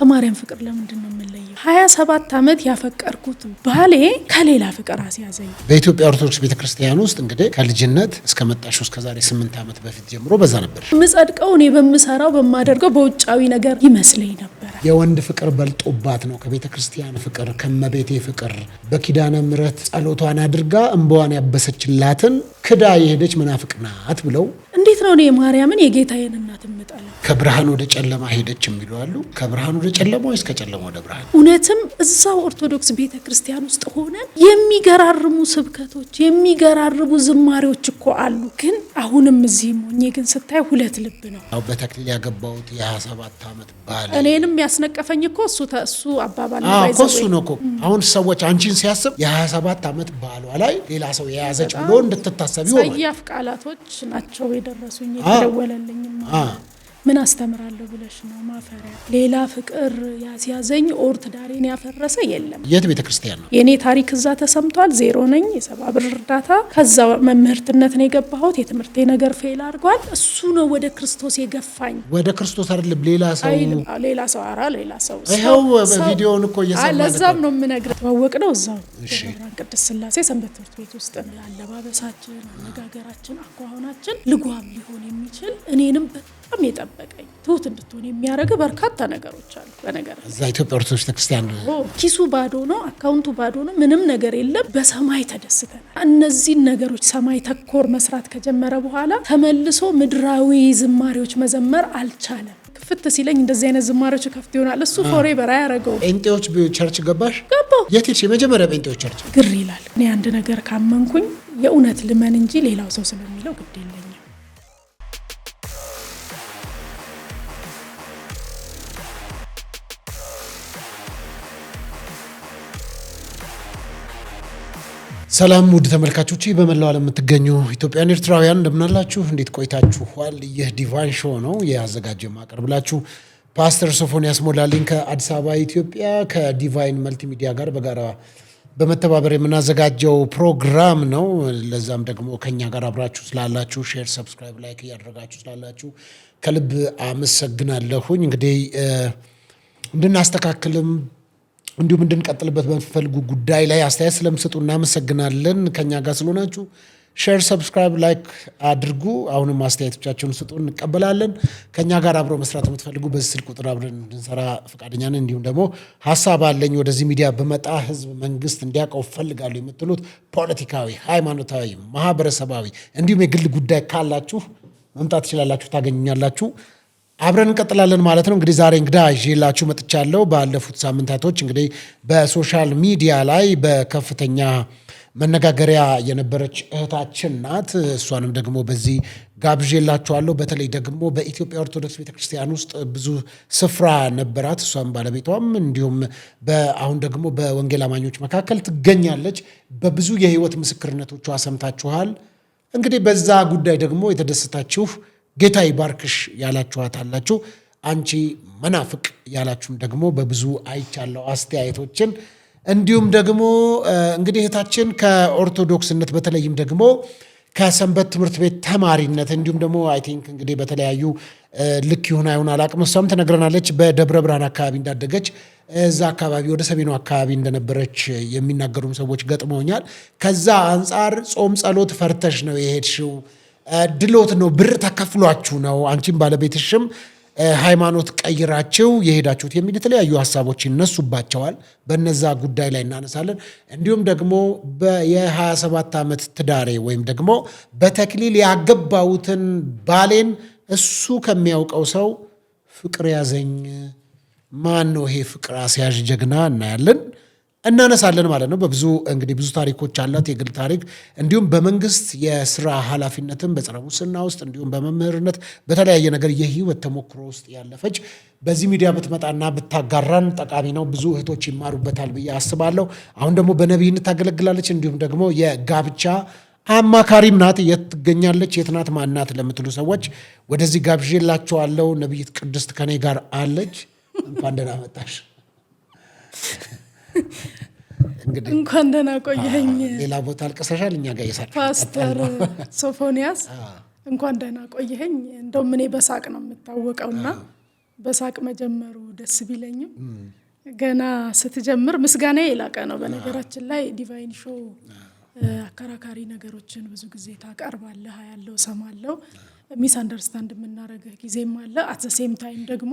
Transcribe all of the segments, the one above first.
ከማርያም ፍቅር ለምንድን ነው የምንለየው? 27 ዓመት ያፈቀርኩት ባሌ ከሌላ ፍቅር አስያዘኝ። በኢትዮጵያ ኦርቶዶክስ ቤተክርስቲያን ውስጥ እንግዲህ ከልጅነት እስከ መጣሽው እስከ ዛሬ 8 ዓመት በፊት ጀምሮ በዛ ነበር ምጸድቀው እኔ በምሰራው በማደርገው በውጫዊ ነገር ይመስለኝ ነበር። የወንድ ፍቅር በልጦባት ነው ከቤተክርስቲያን ፍቅር ከመቤቴ ፍቅር በኪዳነ ምሕረት ጸሎቷን አድርጋ እንባዋን ያበሰችላትን ክዳ የሄደች መናፍቅ ናት ብለው እንዴት ነው እኔ ማርያምን የጌታዬን እናት እምጠላው? ከብርሃን ወደ ጨለማ ሄደች የሚሉ አሉ። ከብርሃን ወደ ጨለማ ወይስ ከጨለማ ወደ ብርሃን? እውነትም እዛው ኦርቶዶክስ ቤተክርስቲያን ውስጥ ሆነን የሚገራርሙ ስብከቶች የሚገራርሙ ዝማሬዎች እኮ አሉ። ግን አሁንም እዚህ ሆኜ ግን ስታይ ሁለት ልብ ነው። አው በተክሊል ያገባውት የ27 ዓመት ባል እኔንም ያስነቀፈኝ እኮ እሱ አባባል ነው ባይዘው እሱ ነው እኮ። አሁን ሰዎች አንቺን ሲያስብ የ27 ዓመት ባሏ ላይ ሌላ ሰው የያዘች ብሎ እንድትታሰብ ይሆናል። ሰያፍ ቃላቶች ናቸው የደረሱኝ የተደወለልኝ። ምን አስተምራለሁ ብለሽ ነው ማፈሪያ? ሌላ ፍቅር ያስያዘኝ ኦር ትዳሬን ያፈረሰ የለም። የት ቤተክርስቲያን ነው የኔ ታሪክ? እዛ ተሰምቷል። 0 ነኝ። የ70 ብር እርዳታ ከዛ መምህርትነት ነው የገባሁት። የትምህርቴ ነገር ፌል አድርጓል። እሱ ነው ወደ ክርስቶስ የገፋኝ። ወደ ክርስቶስ አይደለም ሌላ ሰው ሌላ ሰው ይሄው በቪዲዮን እኮ እየሰማን ለዛም ነው የምነግርህ። ተዋወቅነው እዛው ቅድስት ሥላሴ ሰንበት ትምህርት ቤት ውስጥ ነው። አለባበሳችን፣ አነጋገራችን፣ አኳኋናችን ልጓም ሊሆን የሚችል እኔንም በጣም የጠበቀኝ ትሁት እንድትሆን የሚያደርግ በርካታ ነገሮች አሉ። በነገር እዛ ኢትዮጵያ ኦርቶዶክስ ቤተክርስቲያን ኪሱ ባዶ ነው፣ አካውንቱ ባዶ ነው፣ ምንም ነገር የለም። በሰማይ ተደስተናል። እነዚህን ነገሮች ሰማይ ተኮር መስራት ከጀመረ በኋላ ተመልሶ ምድራዊ ዝማሬዎች መዘመር አልቻለም። ክፍት ሲለኝ እንደዚህ አይነት ዝማሬዎች ከፍት ይሆናል። እሱ ፎሬቨር አያረገው። ጴንጤዎች ቸርች ገባሽ? ገባው። የት ሄድሽ? የመጀመሪያ ጴንጤዎች ቸርች ግር ይላል። እኔ አንድ ነገር ካመንኩኝ የእውነት ልመን እንጂ ሌላው ሰው ስለሚለው ግድ የለኝም። ሰላም ውድ ተመልካቾች በመላው ዓለም የምትገኙ ኢትዮጵያውያን ኤርትራውያን እንደምናላችሁ፣ እንዴት ቆይታችኋል? ይህ ዲቫይን ሾው ነው። ያዘጋጀ ማቀርብላችሁ ፓስተር ሶፎንያስ ሞላልኝ ከአዲስ አበባ ኢትዮጵያ ከዲቫይን መልቲሚዲያ ጋር በጋራ በመተባበር የምናዘጋጀው ፕሮግራም ነው። ለዛም ደግሞ ከኛ ጋር አብራችሁ ስላላችሁ ሼር፣ ሰብስክራይብ፣ ላይክ እያደረጋችሁ ስላላችሁ ከልብ አመሰግናለሁኝ። እንግዲህ እንድናስተካክልም እንዲሁም እንድንቀጥልበት በሚፈልጉ ጉዳይ ላይ አስተያየት ስለምሰጡ እናመሰግናለን። ከኛ ጋር ስለሆናችሁ ሼር፣ ሰብስክራይብ፣ ላይክ አድርጉ። አሁንም አስተያየቶቻችሁን ስጡ፣ እንቀበላለን። ከኛ ጋር አብሮ መስራት የምትፈልጉ በዚህ ስልክ ቁጥር አብረን እንድንሰራ ፈቃደኛ ነን። እንዲሁም ደግሞ ሀሳብ አለኝ ወደዚህ ሚዲያ በመጣ ህዝብ መንግስት እንዲያውቀው ፈልጋሉ የምትሉት ፖለቲካዊ፣ ሃይማኖታዊ፣ ማህበረሰባዊ እንዲሁም የግል ጉዳይ ካላችሁ መምጣት ትችላላችሁ፣ ታገኙኛላችሁ። አብረን እንቀጥላለን ማለት ነው። እንግዲህ ዛሬ እንግዳ ይዤላችሁ መጥቻለሁ። ባለፉት ሳምንታቶች እንግዲህ በሶሻል ሚዲያ ላይ በከፍተኛ መነጋገሪያ የነበረች እህታችን ናት። እሷንም ደግሞ በዚህ ጋብዤላችኋለሁ። በተለይ ደግሞ በኢትዮጵያ ኦርቶዶክስ ቤተክርስቲያን ውስጥ ብዙ ስፍራ ነበራት። እሷም ባለቤቷም እንዲሁም አሁን ደግሞ በወንጌል አማኞች መካከል ትገኛለች። በብዙ የህይወት ምስክርነቶቿ ሰምታችኋል። እንግዲህ በዛ ጉዳይ ደግሞ የተደሰታችሁ ጌታ ይባርክሽ ያላችኋት አላችሁ። አንቺ መናፍቅ ያላችሁም ደግሞ በብዙ አይቻለው አስተያየቶችን። እንዲሁም ደግሞ እንግዲህ እህታችን ከኦርቶዶክስነት በተለይም ደግሞ ከሰንበት ትምህርት ቤት ተማሪነት እንዲሁም ደግሞ አይ ቲንክ እንግዲህ በተለያዩ ልክ ይሁን አይሁን አላቅም፣ እሷም ተነግረናለች። በደብረ ብርሃን አካባቢ እንዳደገች እዛ አካባቢ ወደ ሰሜኑ አካባቢ እንደነበረች የሚናገሩም ሰዎች ገጥመውኛል። ከዛ አንጻር ጾም ጸሎት ፈርተሽ ነው የሄድሽው፣ ድሎት ነው፣ ብር ተከፍሏችሁ ነው፣ አንቺም ባለቤትሽም ሃይማኖት ቀይራችሁ የሄዳችሁት የሚል የተለያዩ ሀሳቦች ይነሱባቸዋል። በነዛ ጉዳይ ላይ እናነሳለን። እንዲሁም ደግሞ የ27 ዓመት ትዳሬ ወይም ደግሞ በተክሊል ያገባውትን ባሌን እሱ ከሚያውቀው ሰው ፍቅር ያዘኝ፣ ማን ነው ይሄ ፍቅር አስያዥ ጀግና እናያለን፣ እናነሳለን ማለት ነው። በብዙ እንግዲህ ብዙ ታሪኮች አላት፣ የግል ታሪክ እንዲሁም በመንግስት የስራ ኃላፊነትም በጸረ ሙስና ውስጥ እንዲሁም በመምህርነት በተለያየ ነገር የህይወት ተሞክሮ ውስጥ ያለፈች በዚህ ሚዲያ ብትመጣና ብታጋራን ጠቃሚ ነው። ብዙ እህቶች ይማሩበታል ብዬ አስባለሁ። አሁን ደግሞ በነቢይነት ታገለግላለች። እንዲሁም ደግሞ የጋብቻ አማካሪም ናት። የት ትገኛለች? የት ናት? ማናት? ለምትሉ ሰዎች ወደዚህ ጋብዤላችኋለሁ። ነቢይት ቅድስት ከኔ ጋር አለች። እንኳን ደህና መጣሽ። እንኳን ደህና ቆየኝ። ሌላ ቦታ አልቀሰሻል፣ እኛ ጋር እየሳቅሽ ፓስተር ሶፎንያስ እንኳን ደህና ቆየኝ። እንደውም እኔ በሳቅ ነው የምታወቀውና በሳቅ መጀመሩ ደስ ቢለኝም ገና ስትጀምር ምስጋና የላቀ ነው። በነገራችን ላይ ዲቫይን ሾው አከራካሪ ነገሮችን ብዙ ጊዜ ታቀርባለህ፣ ያለው ሰማለው፣ ሚስ አንደርስታንድ የምናረገው ጊዜም አለ። አት ዘ ሴም ታይም ደግሞ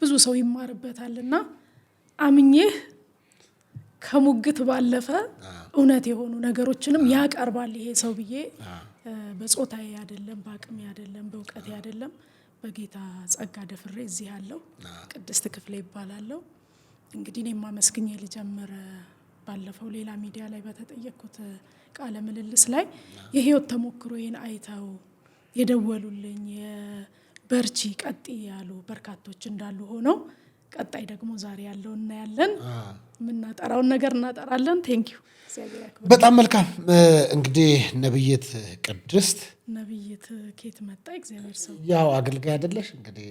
ብዙ ሰው ይማርበታልና አምኜህ ከሙግት ባለፈ እውነት የሆኑ ነገሮችንም ያቀርባል ይሄ ሰው ብዬ በጾታዬ አይደለም፣ በአቅሜ አይደለም፣ በእውቀቴ አይደለም፣ በጌታ ጸጋ ደፍሬ እዚህ ያለው ቅድስት ክፍሌ ይባላለሁ። እንግዲህ እኔም ማመስገኛ ልጀምር። ባለፈው ሌላ ሚዲያ ላይ በተጠየቅኩት ቃለ ምልልስ ላይ የህይወት ተሞክሮዬን አይተው የደወሉልኝ በርቺ ቀጥ ያሉ በርካቶች እንዳሉ ሆነው ቀጣይ ደግሞ ዛሬ ያለው እናያለን፣ የምናጠራውን ነገር እናጠራለን። ቴንኪዩ። በጣም መልካም። እንግዲህ ነብይት ቅድስት ነብይት ኬት መጣ? እግዚአብሔር ሰው ያው አገልጋይ አይደለሽ እንግዲህ?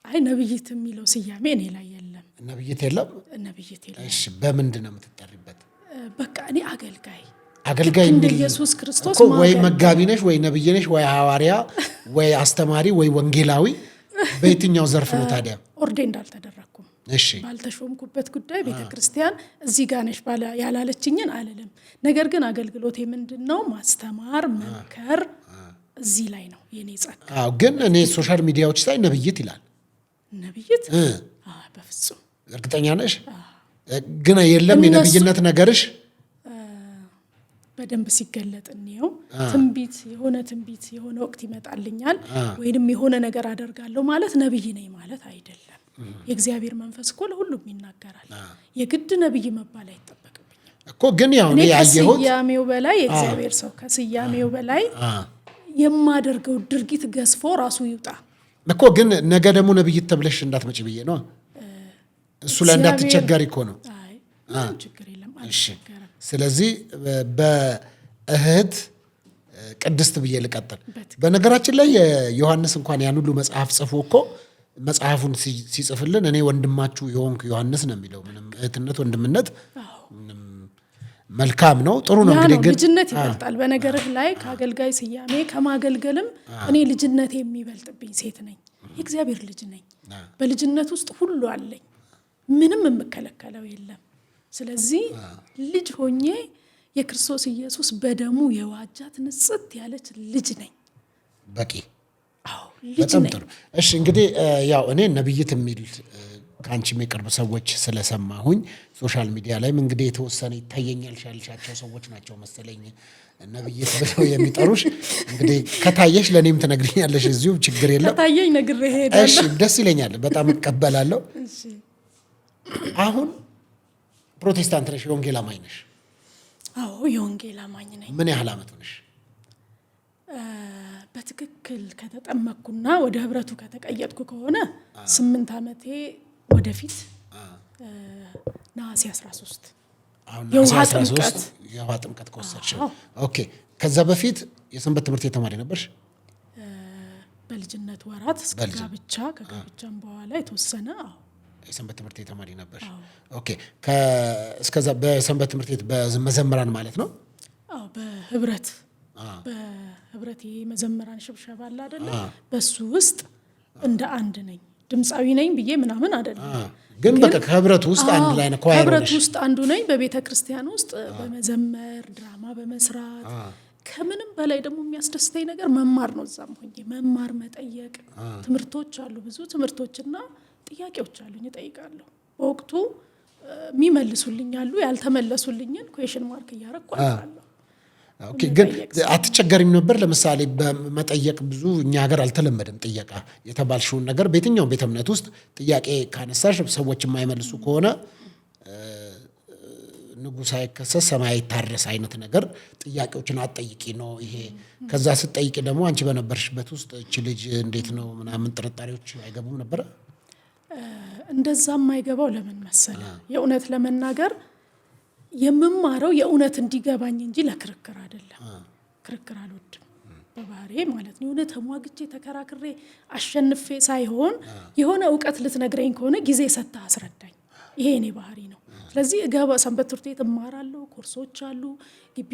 አይ ነብይት የሚለው ስያሜ እኔ ላይ የለም። ነብይት የለም? ነብይት የለም። እሺ በምንድን ነው የምትጠሪበት? በቃ እኔ አገልጋይ እንደ ኢየሱስ ክርስቶስ ወይ መጋቢ ነሽ ወይ ነብይ ነሽ ወይ ሐዋርያ ወይ አስተማሪ ወይ ወንጌላዊ? በየትኛው ዘርፍ ነው ታዲያ? ኦርዴን እንዳልተደረኩም እሺ ባልተሾምኩበት ጉዳይ ቤተክርስቲያን እዚህ ጋር ነሽ ያላለችኝን አልልም። ነገር ግን አገልግሎቴ ምንድነው? ማስተማር፣ መምከር፣ እዚህ ላይ ነው የኔ ጸጋ። አዎ ግን እኔ ሶሻል ሚዲያዎች ላይ ነብይት ይላል። ነብይት? በፍጹም። እርግጠኛ ነሽ? ግን የለም የነብይነት ነገርሽ በደንብ ሲገለጥ ነው። ትንቢት የሆነ ወቅት ይመጣልኛል ወይንም የሆነ ነገር አደርጋለሁ ማለት ነብይ ነኝ ማለት አይደለም። የእግዚአብሔር መንፈስ እኮ ለሁሉም ይናገራል። የግድ ነብይ መባል አይጠበቅብኝም እኮ። ግን ያው እኔ ያየሁት ከስያሜው በላይ የእግዚአብሔር ሰው ከስያሜው በላይ የማደርገው ድርጊት ገዝፎ ራሱ ይውጣ እኮ። ግን ነገ ደግሞ ነብይት ተብለሽ እንዳትመጪ ብዬ ነው። እሱ ላይ እንዳትቸገሪ እኮ ነው። አይ ችግር የለም። እሺ ስለዚህ በእህት ቅድስት ብዬ ልቀጥል። በነገራችን ላይ ዮሐንስ እንኳን ያን ሁሉ መጽሐፍ ጽፎ እኮ መጽሐፉን ሲጽፍልን እኔ ወንድማችሁ የሆንኩ ዮሐንስ ነው የሚለው። ምንም እህትነት ወንድምነት መልካም ነው፣ ጥሩ ነው። እንግዲህ ግን ልጅነት ይበልጣል። በነገርህ ላይ ከአገልጋይ ስያሜ ከማገልገልም እኔ ልጅነት የሚበልጥብኝ ሴት ነኝ። የእግዚአብሔር ልጅ ነኝ። በልጅነት ውስጥ ሁሉ አለኝ። ምንም የምከለከለው የለም። ስለዚህ ልጅ ሆኜ የክርስቶስ ኢየሱስ በደሙ የዋጃት ንጽት ያለች ልጅ ነኝ። በቂ። አዎ ልጅ ነኝ። ጥሩ። እሺ እንግዲህ ያው እኔ ነብይት የሚል ከአንቺም የቅርብ ሰዎች ስለሰማሁኝ ሶሻል ሚዲያ ላይም እንግዲህ የተወሰነ ይታየኛል ያልሻቸው ሰዎች ናቸው መሰለኝ ነብይት ብለው የሚጠሩሽ። እንግዲህ ከታየሽ ለእኔም ትነግሪኛለሽ እዚሁ፣ ችግር የለም። ከታየኝ ነግሬ እሄዳለሁ። እሺ ደስ ይለኛል፣ በጣም እቀበላለሁ። እሺ አሁን ፕሮቴስታንት ነሽ፣ የወንጌል አማኝ ነሽ? አዎ የወንጌል አማኝ ነኝ። ምን ያህል ዓመት ነሽ? በትክክል ከተጠመቅኩና ወደ ህብረቱ ከተቀየጥኩ ከሆነ 8 ዓመቴ ወደፊት ነሐሴ 13 አሁን የውሃ 13 የውሃ ጥምቀት ከወሰድሽ። ኦኬ። ከዛ በፊት የሰንበት ትምህርት ቤት ተማሪ ነበርሽ? በልጅነት ወራት እስከ ጋብቻ፣ ከጋብቻም በኋላ የተወሰነ የሰንበት ትምህርት ቤት ተማሪ ነበርሽ? ኦኬ። እስከዛ በሰንበት ትምህርት ቤት በመዘምራን ማለት ነው? አዎ በህብረት የመዘምራን ሽብሸባ አለ አይደለ? በሱ ውስጥ እንደ አንድ ነኝ። ድምፃዊ ነኝ ብዬ ምናምን አይደለም፣ ግን በቃ ከህብረቱ ውስጥ አንድ ላይ ነው። ህብረቱ ውስጥ አንዱ ነኝ። በቤተ ክርስቲያን ውስጥ በመዘመር ድራማ በመስራት ከምንም በላይ ደግሞ የሚያስደስተኝ ነገር መማር ነው። እዛም ሆኜ መማር፣ መጠየቅ፣ ትምህርቶች አሉ፣ ብዙ ትምህርቶችና ጥያቄዎች አሉኝ፣ እጠይቃለሁ። በወቅቱ የሚመልሱልኝ አሉ፣ ያልተመለሱልኝን ኩዌሽን ማርክ እያረኩ አልፋለሁ። ኦኬ። ግን አትቸገሪም ነበር? ለምሳሌ በመጠየቅ ብዙ እኛ ሀገር አልተለመደም። ጥያቄ የተባልሽውን ነገር በየትኛውም ቤተ እምነት ውስጥ ጥያቄ ካነሳሽ ሰዎች የማይመልሱ ከሆነ ንጉሥ አይከሰስ ሰማይ አይታረስ አይነት ነገር ጥያቄዎችን አትጠይቂ ነው ይሄ። ከዛ ስትጠይቂ ደግሞ አንቺ በነበርሽበት ውስጥ እቺ ልጅ እንዴት ነው ምናምን ጥርጣሬዎች አይገቡም ነበረ? እንደዛ የማይገባው ለምን መሰለ? የእውነት ለመናገር የምማረው የእውነት እንዲገባኝ እንጂ ለክርክር አይደለም። ክርክር አልወድም በባህሪዬ ማለት ነው። የሆነ ተሟግቼ ተከራክሬ አሸንፌ ሳይሆን የሆነ እውቀት ልትነግረኝ ከሆነ ጊዜ ሰጥተህ አስረዳኝ። ይሄ እኔ ባህሪ ነው። ስለዚህ ሰንበት ትምህርት ቤት እማራለሁ፣ ኮርሶች አሉ።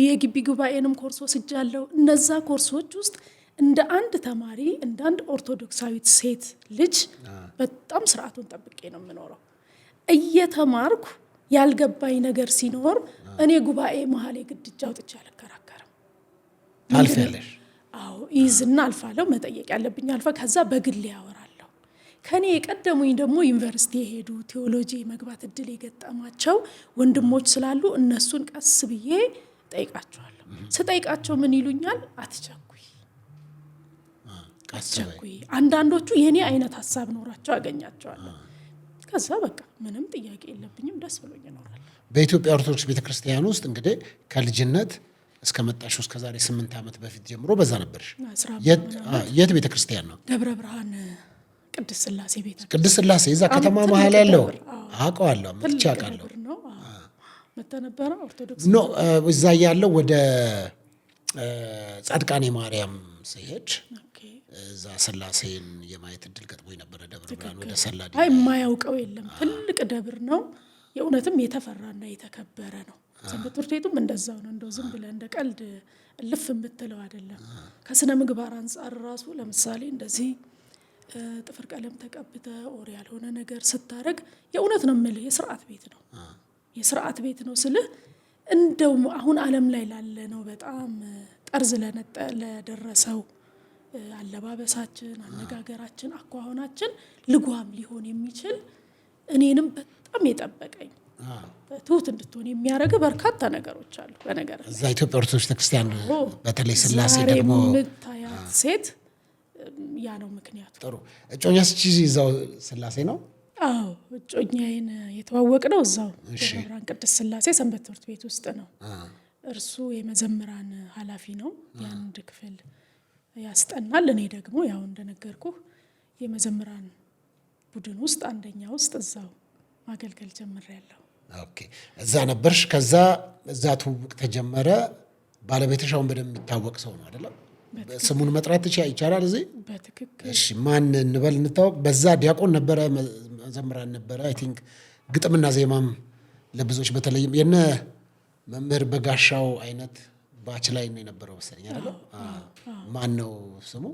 የግቢ ጉባኤንም ኮርስ ወስጃለሁ። እነዛ ኮርሶች ውስጥ እንደ አንድ ተማሪ እንደ አንድ ኦርቶዶክሳዊት ሴት ልጅ በጣም ስርዓቱን ጠብቄ ነው የምኖረው። እየተማርኩ ያልገባኝ ነገር ሲኖር እኔ ጉባኤ መሀል የግድጃ አውጥቼ አልከራከርም። ታልፊያለሽ? አዎ ይዝና አልፋለሁ። መጠየቅ ያለብኝ አልፋ፣ ከዛ በግል ያወራለሁ። ከኔ የቀደሙኝ ደግሞ ዩኒቨርሲቲ የሄዱ ቴዎሎጂ መግባት እድል የገጠማቸው ወንድሞች ስላሉ እነሱን ቀስ ብዬ ጠይቃቸዋለሁ። ስጠይቃቸው ምን ይሉኛል? አትቸኩይ። አንዳንዶቹ የኔ አይነት ሀሳብ ኖራቸው አገኛቸዋለሁ። ከዛ በቃ ምንም ጥያቄ የለብኝም፣ ደስ ብሎኝ እኖራለሁ። በኢትዮጵያ ኦርቶዶክስ ቤተክርስቲያን ውስጥ እንግዲህ ከልጅነት እስከ መጣሽው እስከ ዛሬ 8 ዓመት በፊት ጀምሮ በዛ ነበርሽ። የት ቤተክርስቲያን ነው? ደብረ ብርሃን ቅድስት ሥላሴ ቤተ ቅድስት ሥላሴ እዛ ከተማ መሀል ያለው አውቀዋለሁ፣ መጥቼ አውቃለሁ። መተነበረ ኦርቶዶክስ ኖ እዛ ያለው ወደ ጻድቃኔ ማርያም ሲሄድ እዛ ሥላሴን የማየት እድል ገጥሞኝ ነበረ። ደብረ ብርሃን ወደ ሰላዲ የማያውቀው የለም። ትልቅ ደብር ነው የእውነትም፣ የተፈራና የተከበረ ነው። ሰንበት ትምህርት ቤቱም እንደዛው ነው። እንደው ዝም ብለህ እንደ ቀልድ ልፍ የምትለው አይደለም። ከስነ ምግባር አንጻር ራሱ ለምሳሌ እንደዚህ ጥፍር ቀለም ተቀብተ ኦር ያልሆነ ነገር ስታረግ የእውነት ነው የምልህ የስርዓት ቤት ነው። የስርዓት ቤት ነው ስልህ እንደው አሁን ዓለም ላይ ላለ ነው በጣም ጠርዝ ለደረሰው አለባበሳችን፣ አነጋገራችን፣ አኳኋናችን ልጓም ሊሆን የሚችል እኔንም በጣም የጠበቀኝ ትሁት እንድትሆን የሚያደርግ በርካታ ነገሮች አሉ። በነገር እዛ ኢትዮጵያ ኦርቶዶክስ ቤተክርስቲያን በተለይ ሥላሴ ደግሞ የምታያት ሴት ያ ነው ምክንያቱ። ጥሩ እጮኛ ስቺ እዛው ሥላሴ ነው? አዎ እጮኛዬን የተዋወቅ ነው እዛው ደብረብርሃን ቅድስት ሥላሴ ሰንበት ትምህርት ቤት ውስጥ ነው። እርሱ የመዘምራን ኃላፊ ነው፣ የአንድ ክፍል ያስጠናል። እኔ ደግሞ ያው እንደነገርኩህ የመዘምራን ቡድን ውስጥ አንደኛ ውስጥ እዛው ማገልገል ጀምሬያለሁ። ኦኬ እዛ ነበርሽ። ከዛ እዛ ትውውቅ ተጀመረ። ባለቤትሽ አሁን በደንብ የሚታወቅ ሰው ነው አይደለም? ስሙን መጥራት ይቻላል እዚህ? በትክክል። እሺ ማን እንበል እንታወቅ? በዛ ዲያቆን ነበረ፣ መዘምራን ነበረ። አይ ቲንክ ግጥምና ዜማም ለብዙዎች በተለይም የነ መምህር በጋሻው አይነት ባች ላይ ነው የነበረው መሰለኝ አይደል? ማን ነው ስሙ?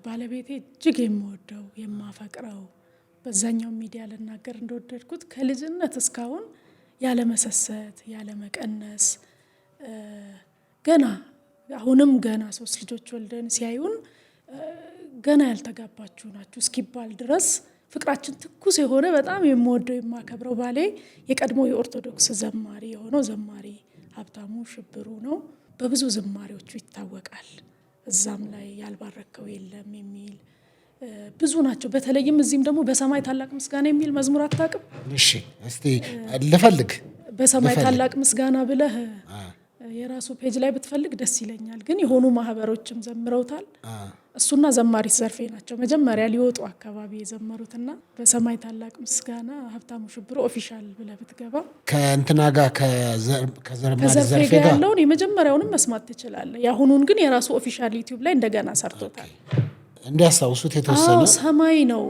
ባለቤቴ እጅግ የምወደው የማፈቅረው በዛኛው ሚዲያ ልናገር እንደወደድኩት ከልጅነት እስካሁን ያለመሰሰት ያለመቀነስ ገና አሁንም ገና 3 ልጆች ወልደን ሲያዩን ገና ያልተጋባችሁ ናችሁ እስኪባል ድረስ ፍቅራችን ትኩስ የሆነ በጣም የምወደው የማከብረው ባሌ የቀድሞ የኦርቶዶክስ ዘማሪ የሆነው ዘማሪ ሀብታሙ ሽብሩ ነው። በብዙ ዝማሬዎቹ ይታወቃል። እዛም ላይ ያልባረከው የለም የሚል ብዙ ናቸው። በተለይም እዚህም ደግሞ በሰማይ ታላቅ ምስጋና የሚል መዝሙር አታውቅም? እሺ እስቲ ልፈልግ። በሰማይ ታላቅ ምስጋና ብለህ የራሱ ፔጅ ላይ ብትፈልግ ደስ ይለኛል። ግን የሆኑ ማህበሮችም ዘምረውታል። እሱና ዘማሪት ዘርፌ ናቸው መጀመሪያ ሊወጡ አካባቢ የዘመሩትና በሰማይ ታላቅ ምስጋና ሀብታሙ ሽብሩ ኦፊሻል ብለህ ብትገባ ከእንትና ጋር ከዘርፌ ጋር ያለውን የመጀመሪያውንም መስማት ትችላለህ። የአሁኑን ግን የራሱ ኦፊሻል ዩቲዩብ ላይ እንደገና ሰርቶታል። እንዲያስታውሱት የተወሰነ ሰማይ ነው።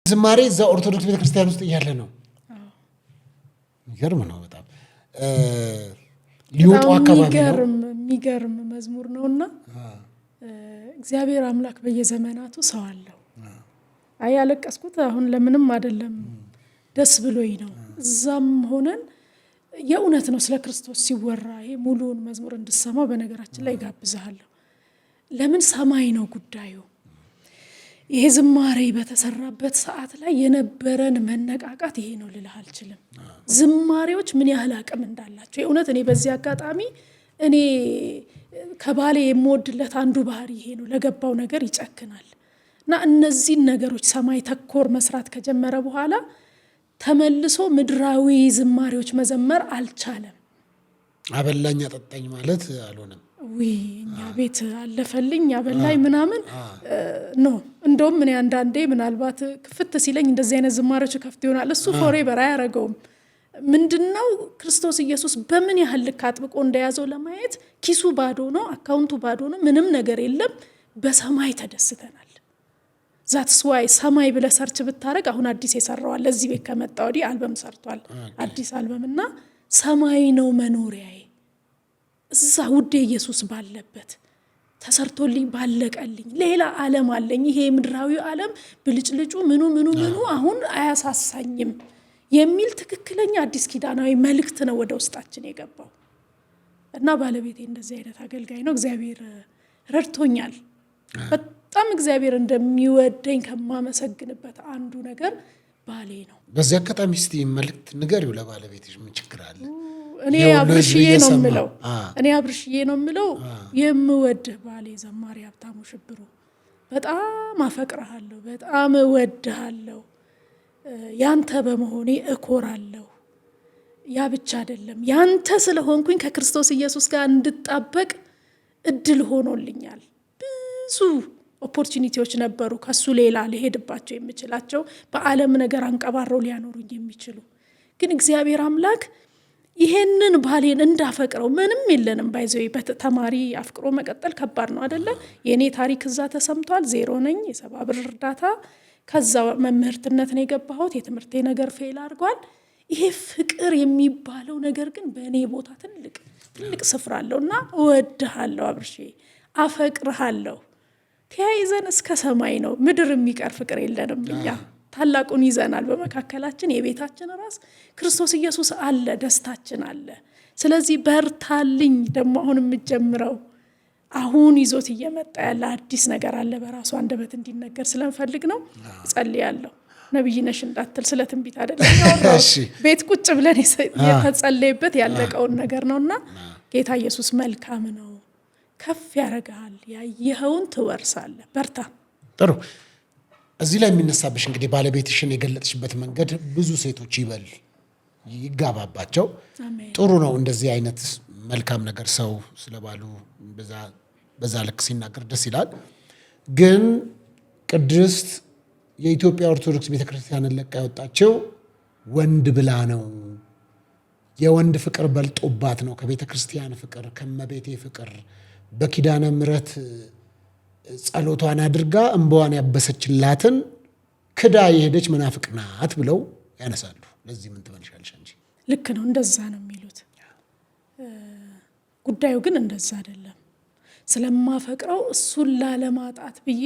ዝማሬ እዛ ኦርቶዶክስ ቤተክርስቲያን ውስጥ እያለ ነው። የሚገርም ነው በጣም ሊወጡ አካባቢ ነው። የሚገርም መዝሙር ነውና እግዚአብሔር አምላክ በየዘመናቱ ሰው አለው። አይ ያለቀስኩት አሁን ለምንም አይደለም፣ ደስ ብሎኝ ነው። እዛም ሆነን የእውነት ነው ስለ ክርስቶስ ሲወራ ይሄ ሙሉውን መዝሙር እንድሰማው በነገራችን ላይ ጋብዛለሁ። ለምን ሰማይ ነው ጉዳዩ። ይሄ ዝማሬ በተሰራበት ሰዓት ላይ የነበረን መነቃቃት ይሄ ነው ልልህ አልችልም። ዝማሬዎች ምን ያህል አቅም እንዳላቸው የእውነት እኔ በዚህ አጋጣሚ እኔ ከባሌ የምወድለት አንዱ ባህሪ ይሄ ነው። ለገባው ነገር ይጨክናል እና እነዚህን ነገሮች ሰማይ ተኮር መስራት ከጀመረ በኋላ ተመልሶ ምድራዊ ዝማሬዎች መዘመር አልቻለም። አበላኝ አጠጣኝ ማለት አልሆነም። እኛ ቤት አለፈልኝ አበላኝ ምናምን ነው። እንደውም እኔ አንዳንዴ ምናልባት ክፍት ሲለኝ እንደዚህ አይነት ዝማሬዎች ከፍት ይሆናል። እሱ ፎሬቨር አያረገውም። ምንድነው ክርስቶስ ኢየሱስ በምን ያህል ልክ አጥብቆ እንደያዘው ለማየት ኪሱ ባዶ ነው፣ አካውንቱ ባዶ ነው፣ ምንም ነገር የለም። በሰማይ ተደስተናል። ዛትስ ዋይ ሰማይ ብለህ ሰርች ብታረግ አሁን አዲስ የሰራዋል ለዚህ ቤት ከመጣ ወዲህ አልበም ሰርቷል። አዲስ አልበምና ሰማይ ነው መኖሪያዬ፣ እዛ ውዴ ኢየሱስ ባለበት ተሰርቶልኝ ባለቀልኝ ሌላ ዓለም አለኝ። ይሄ ምድራዊ ዓለም ብልጭልጩ ምኑ አሁን አያሳሳኝም የሚል ትክክለኛ አዲስ ኪዳናዊ መልእክት ነው ወደ ውስጣችን የገባው እና ባለቤቴ እንደዚህ አይነት አገልጋይ ነው። እግዚአብሔር ረድቶኛል። በጣም እግዚአብሔር እንደሚወደኝ ከማመሰግንበት አንዱ ነገር ባሌ ነው። በዚህ አጋጣሚ እስቲ መልእክት ንገሪው ለባለቤትሽ። ምን ችግር አለ? እኔ አብርሽዬ ነው የምለው የምወድህ ባሌ ዘማሪ ሀብታሙ ሽብሩ፣ በጣም አፈቅርሃለሁ፣ በጣም እወድሃለሁ። ያንተ በመሆኔ እኮራለሁ። ያ ብቻ አይደለም፣ ያንተ ስለሆንኩኝ ከክርስቶስ ኢየሱስ ጋር እንድጣበቅ እድል ሆኖልኛል። ብዙ ኦፖርቹኒቲዎች ነበሩ ከሱ ሌላ ሊሄድባቸው የምችላቸው በዓለም ነገር አንቀባረው ሊያኖሩኝ የሚችሉ፣ ግን እግዚአብሔር አምላክ ይሄንን ባሌን እንዳፈቅረው ምንም የለንም። ባይዘው በተማሪ አፍቅሮ መቀጠል ከባድ ነው አይደለ? የኔ ታሪክ እዛ ተሰምቷል። 0 ነኝ፣ የ70 ብር እርዳታ፣ ከዛ መምህርትነት ነው የገባሁት። የትምህርቴ ነገር ፌል አድርጓል። ይሄ ፍቅር የሚባለው ነገር ግን በእኔ ቦታ ትልቅ ስፍራ አለውና እወድሃለሁ አብርሼ፣ አፈቅርሃለሁ። ተያይዘን እስከ ሰማይ ነው። ምድር የሚቀር ፍቅር የለንም እኛ። ታላቁን ይዘናል በመካከላችን። የቤታችን ራስ ክርስቶስ ኢየሱስ አለ፣ ደስታችን አለ። ስለዚህ በርታልኝ። ደግሞ አሁን የምጀምረው አሁን ይዞት እየመጣ ያለ አዲስ ነገር አለ። በራሱ አንደበት እንዲነገር ስለምፈልግ ነው። እጸልያለሁ። ነብይ ነሽ እንዳትል ስለ ትንቢት አይደለም። ቤት ቁጭ ብለን የተጸለየበት ያለቀውን ነገር ነውና ጌታ ኢየሱስ መልካም ነው፣ ከፍ ያረጋል፣ ያየኸውን ትወርሳለህ። በርታ። ጥሩ። እዚህ ላይ የሚነሳብሽ እንግዲህ ባለቤትሽን የገለጥሽበት መንገድ ብዙ ሴቶች ይጋባባቸው ጥሩ ነው። እንደዚህ አይነት መልካም ነገር ሰው ስለባሉ በዛ ልክ ሲናገር ደስ ይላል። ግን ቅድስት የኢትዮጵያ ኦርቶዶክስ ቤተክርስቲያንን ለቃ ያወጣቸው ወንድ ብላ ነው። የወንድ ፍቅር በልጦባት ነው ከቤተክርስቲያን ፍቅር፣ ከመቤቴ ፍቅር በኪዳነ ምሕረት ጸሎቷን አድርጋ እንባዋን ያበሰችላትን ክዳ የሄደች መናፍቅ ናት ብለው ያነሳሉ። ለዚህ ምን ትመልሻለሽ አንቺ? ልክ ነው፣ እንደዛ ነው የሚሉት። ጉዳዩ ግን እንደዛ አይደለም። ስለማፈቅረው እሱን ላለማጣት ብዬ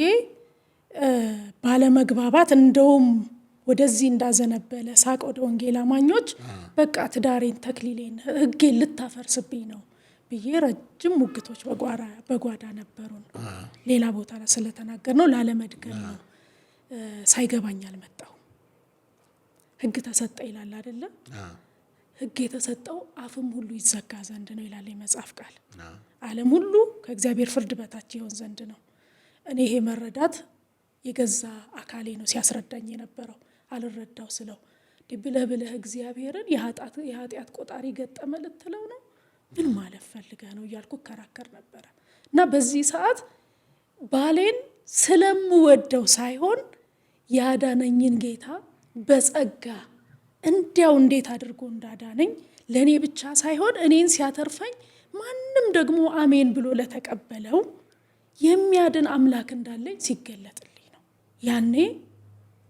ባለመግባባት እንደውም ወደዚህ እንዳዘነበለ ሳቅ ወደ ወንጌል አማኞች በቃ ትዳሬን፣ ተክሊሌን፣ ሕጌን ልታፈርስብኝ ነው ብዬ ረጅም ሙግቶች በጓዳ ነበሩን። ሌላ ቦታ ስለተናገር ነው ላለመድገም ነው። ሳይገባኝ አልመጣሁ። ሕግ ተሰጠ ይላል አይደለም? ሕግ የተሰጠው አፍም ሁሉ ይዘጋ ዘንድ ነው ይላል የመጽሐፍ ቃል። ዓለም ሁሉ ከእግዚአብሔር ፍርድ በታች ይሆን ዘንድ ነው። እኔ ይሄ መረዳት የገዛ አካሌ ነው ሲያስረዳኝ የነበረው። አልረዳው ስለው ብለህ እግዚአብሔርን የኃጢአት ቆጣሪ ገጠመ ልትለው ነው? ምን ማለት ፈልገህ ነው እያልኩ ከራከር ነበረ። እና በዚህ ሰዓት ባሌን ስለምወደው ሳይሆን ያዳነኝን ጌታ በጸጋ እንዲያው እንዴት አድርጎ እንዳዳነኝ ለእኔ ብቻ ሳይሆን እኔን ሲያተርፈኝ ማንም ደግሞ አሜን ብሎ ለተቀበለው የሚያድን አምላክ እንዳለኝ ሲገለጥልኝ ነው። ያኔ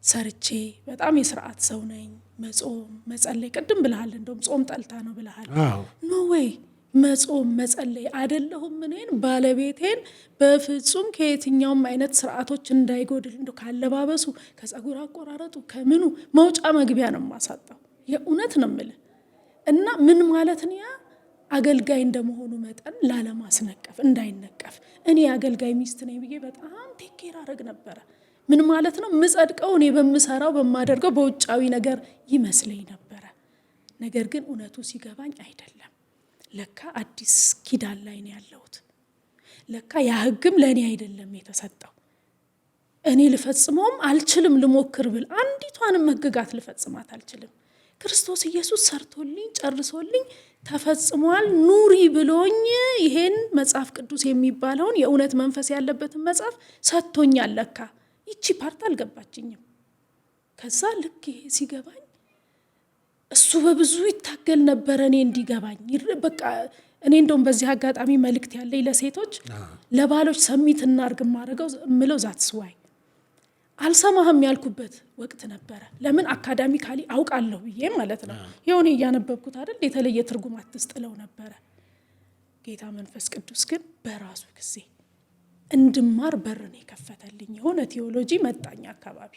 ሰርቼ በጣም የስርዓት ሰው ነኝ። መጾም፣ መጸለይ ቅድም ብለሃል። እንደውም ጾም ጠልታ ነው ብለሃል። ኖ ወይ መጾም መጸለይ አይደለሁም እኔን ባለቤቴን በፍጹም ከየትኛውም አይነት ስርዓቶች እንዳይጎድል እንደው ካለባበሱ ከጸጉር አቆራረጡ ከምኑ መውጫ መግቢያ ነው የማሳጣው። የእውነት ነው የምልህ። እና ምን ማለት ነው? ያ አገልጋይ እንደመሆኑ መጠን ላለማስነቀፍ እንዳይነቀፍ እኔ አገልጋይ ሚስት ነኝ ብዬ በጣም ቴኬር አረግ ነበረ። ምን ማለት ነው? ምጸድቀው እኔ በምሰራው በማደርገው በውጫዊ ነገር ይመስለኝ ነበረ። ነገር ግን እውነቱ ሲገባኝ አይደለም። ለካ አዲስ ኪዳን ላይ ነው ያለሁት። ለካ ያ ሕግም ለእኔ አይደለም የተሰጠው። እኔ ልፈጽመውም አልችልም። ልሞክር ብል አንዲቷንም ሕግጋት ልፈጽማት አልችልም። ክርስቶስ ኢየሱስ ሰርቶልኝ ጨርሶልኝ ተፈጽሟል ኑሪ ብሎኝ ይሄን መጽሐፍ ቅዱስ የሚባለውን የእውነት መንፈስ ያለበትን መጽሐፍ ሰጥቶኛል። ለካ ይቺ ፓርት አልገባችኝም። ከዛ ልክ ይሄ ሲገባኝ እሱ በብዙ ይታገል ነበረ እኔ እንዲገባኝ። በቃ እኔ እንደውም በዚህ አጋጣሚ መልእክት ያለኝ ለሴቶች ለባሎች ሰሚት እናርግ ማረገው ምለው ዛትስ ዋይ አልሰማህም ያልኩበት ወቅት ነበረ። ለምን አካዳሚካሊ አውቃለሁ ብዬ ማለት ነው። የሆነ እያነበብኩት አይደል የተለየ ትርጉም አትስጥለው ነበረ። ጌታ መንፈስ ቅዱስ ግን በራሱ ጊዜ እንድማር በር ነው የከፈተልኝ። የሆነ ቲዮሎጂ መጣኝ አካባቢ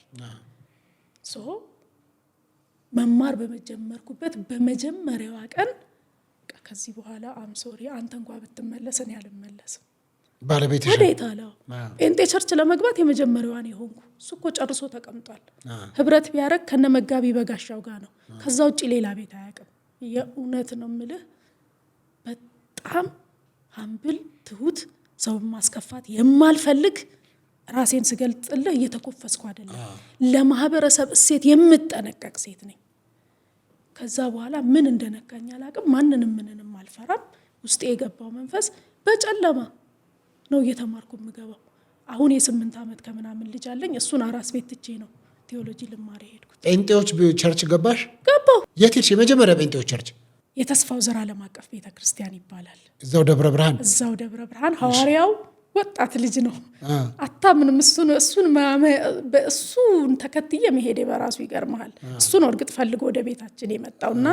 መማር በመጀመርኩበት በመጀመሪያዋ ቀን ከዚህ በኋላ ሶሪ አንተ እንኳን ብትመለስ እኔ አልመለስም። ባለቤትሽ ወዴት አለው? ጴንጤ ቸርች ለመግባት የመጀመሪያዋን የሆንኩ። እሱ እኮ ጨርሶ ተቀምጧል። ህብረት ቢያረግ ከነ መጋቢ በጋሻው ጋር ነው። ከዛ ውጭ ሌላ ቤት አያውቅም። የእውነት ነው የምልህ። በጣም ሀምብል ትሁት፣ ሰው ማስከፋት የማልፈልግ ራሴን ስገልጥልህ እየተኮፈስኩ አይደለም። ለማህበረሰብ እሴት የምጠነቀቅ ሴት ነኝ። ከዛ በኋላ ምን እንደነካኝ አላውቅም። ምንንም አልፈራም። ውስጤ የገባው መንፈስ በጨለማ ነው እየተማርኩ የምገባው። አሁን የ8 ዓመት ከምናምን ልጅ አለኝ። እሱን አራስ ቤት ትቼ ነው ቴዎሎጂ ልማር የሄድኩት። ጴንጤዎች ቸርች ገባሽ? ገባሁ። የት ሄድሽ? የመጀመሪያ ጴንጤዎች ቸርች የተስፋው ዘር ዓለም አቀፍ ቤተክርስቲያን ይባላል። እዛው ደብረ ብርሃን። እዛው ደብረ ብርሃን። ሐዋርያው ወጣት ልጅ ነው። አታምንም። እሱን ተከትዬ መሄዴ በራሱ ይገርመሃል። እሱ ነው እርግጥ ፈልጎ ወደ ቤታችን የመጣውና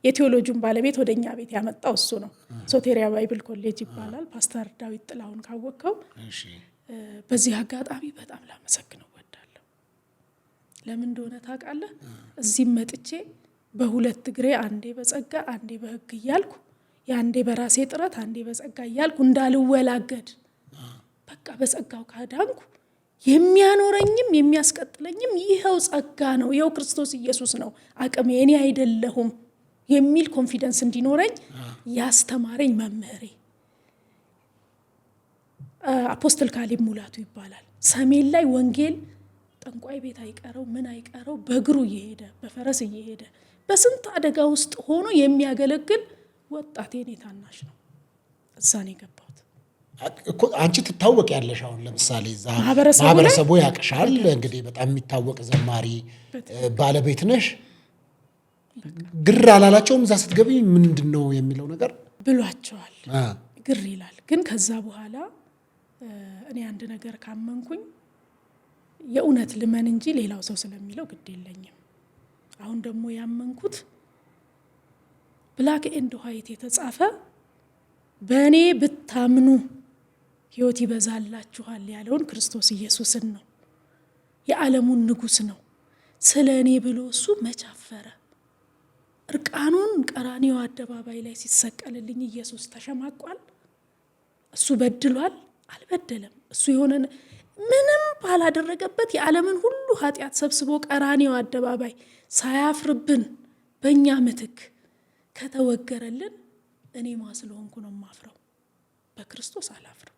የቴዎሎጂውን ባለቤት ወደኛ ቤት ያመጣው እሱ ነው። ሶቴሪያ ባይብል ኮሌጅ ይባላል። ፓስተር ዳዊት ጥላሁን ካወቀው። በዚህ አጋጣሚ በጣም ላመሰግነው ወዳለሁ። ለምን እንደሆነ ታውቃለህ? እዚህም መጥቼ በሁለት እግሬ አንዴ በጸጋ አንዴ በሕግ እያልኩ የአንዴ በራሴ ጥረት አንዴ በጸጋ እያልኩ እንዳልወላገድ በቃ በጸጋው ካዳንኩ የሚያኖረኝም የሚያስቀጥለኝም ይኸው ጸጋ ነው፣ ይኸው ክርስቶስ ኢየሱስ ነው፣ አቅሜ እኔ አይደለሁም የሚል ኮንፊደንስ እንዲኖረኝ ያስተማረኝ መምህሬ አፖስትል ካሌብ ሙላቱ ይባላል። ሰሜን ላይ ወንጌል ጠንቋይ ቤት አይቀረው ምን አይቀረው በእግሩ እየሄደ በፈረስ እየሄደ በስንት አደጋ ውስጥ ሆኖ የሚያገለግል ወጣት የኔ ታናሽ ነው። እዛ ነው የገባሁት። አንቺ ትታወቅ ያለሽ አሁን ለምሳሌ እዛ ማህበረሰቡ ያቅሻል። እንግዲህ በጣም የሚታወቅ ዘማሪ ባለቤት ነሽ። ግር አላላቸውም? እዛ ስትገቢ ምንድን ነው የሚለው ነገር ብሏቸዋል። ግር ይላል። ግን ከዛ በኋላ እኔ አንድ ነገር ካመንኩኝ የእውነት ልመን እንጂ ሌላው ሰው ስለሚለው ግድ የለኝም። አሁን ደግሞ ያመንኩት ብላክ ኤንድ ዋይት የተጻፈ በእኔ ብታምኑ ሕይወት ይበዛላችኋል ያለውን ክርስቶስ ኢየሱስን ነው። የዓለሙን ንጉሥ ነው። ስለ እኔ ብሎ እሱ መቻፈረ። እርቃኑን ቀራንዮ አደባባይ ላይ ሲሰቀልልኝ ኢየሱስ ተሸማቋል? እሱ በድሏል? አልበደለም። እሱ የሆነ ምንም ባላደረገበት የዓለምን ሁሉ ኃጢአት ሰብስቦ ቀራንዮ አደባባይ ሳያፍርብን በእኛ ምትክ ከተወገረልን እኔ ስለሆንኩ ነው የማፍረው። በክርስቶስ አላፍርም።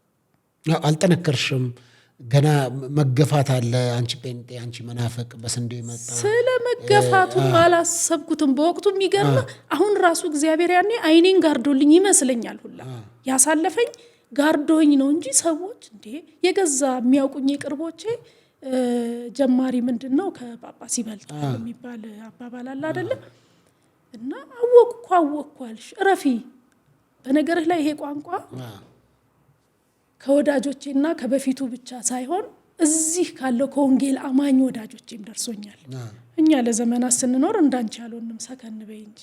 አልጠነከርሽም? ገና መገፋት አለ። አንቺ ጴንጤ፣ አንቺ መናፍቅ፣ በስንዴ መጣ። ስለ መገፋቱም አላሰብኩትም በወቅቱ። የሚገርም አሁን ራሱ እግዚአብሔር ያኔ አይኔን ጋርዶልኝ ይመስለኛል ሁላ ያሳለፈኝ ጋርዶኝ ነው እንጂ ሰዎች እንዴ የገዛ የሚያውቁኝ የቅርቦቼ ጀማሪ ምንድን ነው ከጳጳስ ይበልጣል የሚባል አባባል አለ አይደለም? እና አወቅኩ አልሽ እረፊ። በነገርህ ላይ ይሄ ቋንቋ ከወዳጆቼና ከበፊቱ ብቻ ሳይሆን እዚህ ካለው ከወንጌል አማኝ ወዳጆቼም ደርሶኛል። እኛ ለዘመናት ስንኖር እንዳንቺ ያልሆንም ሰከን በይ እንጂ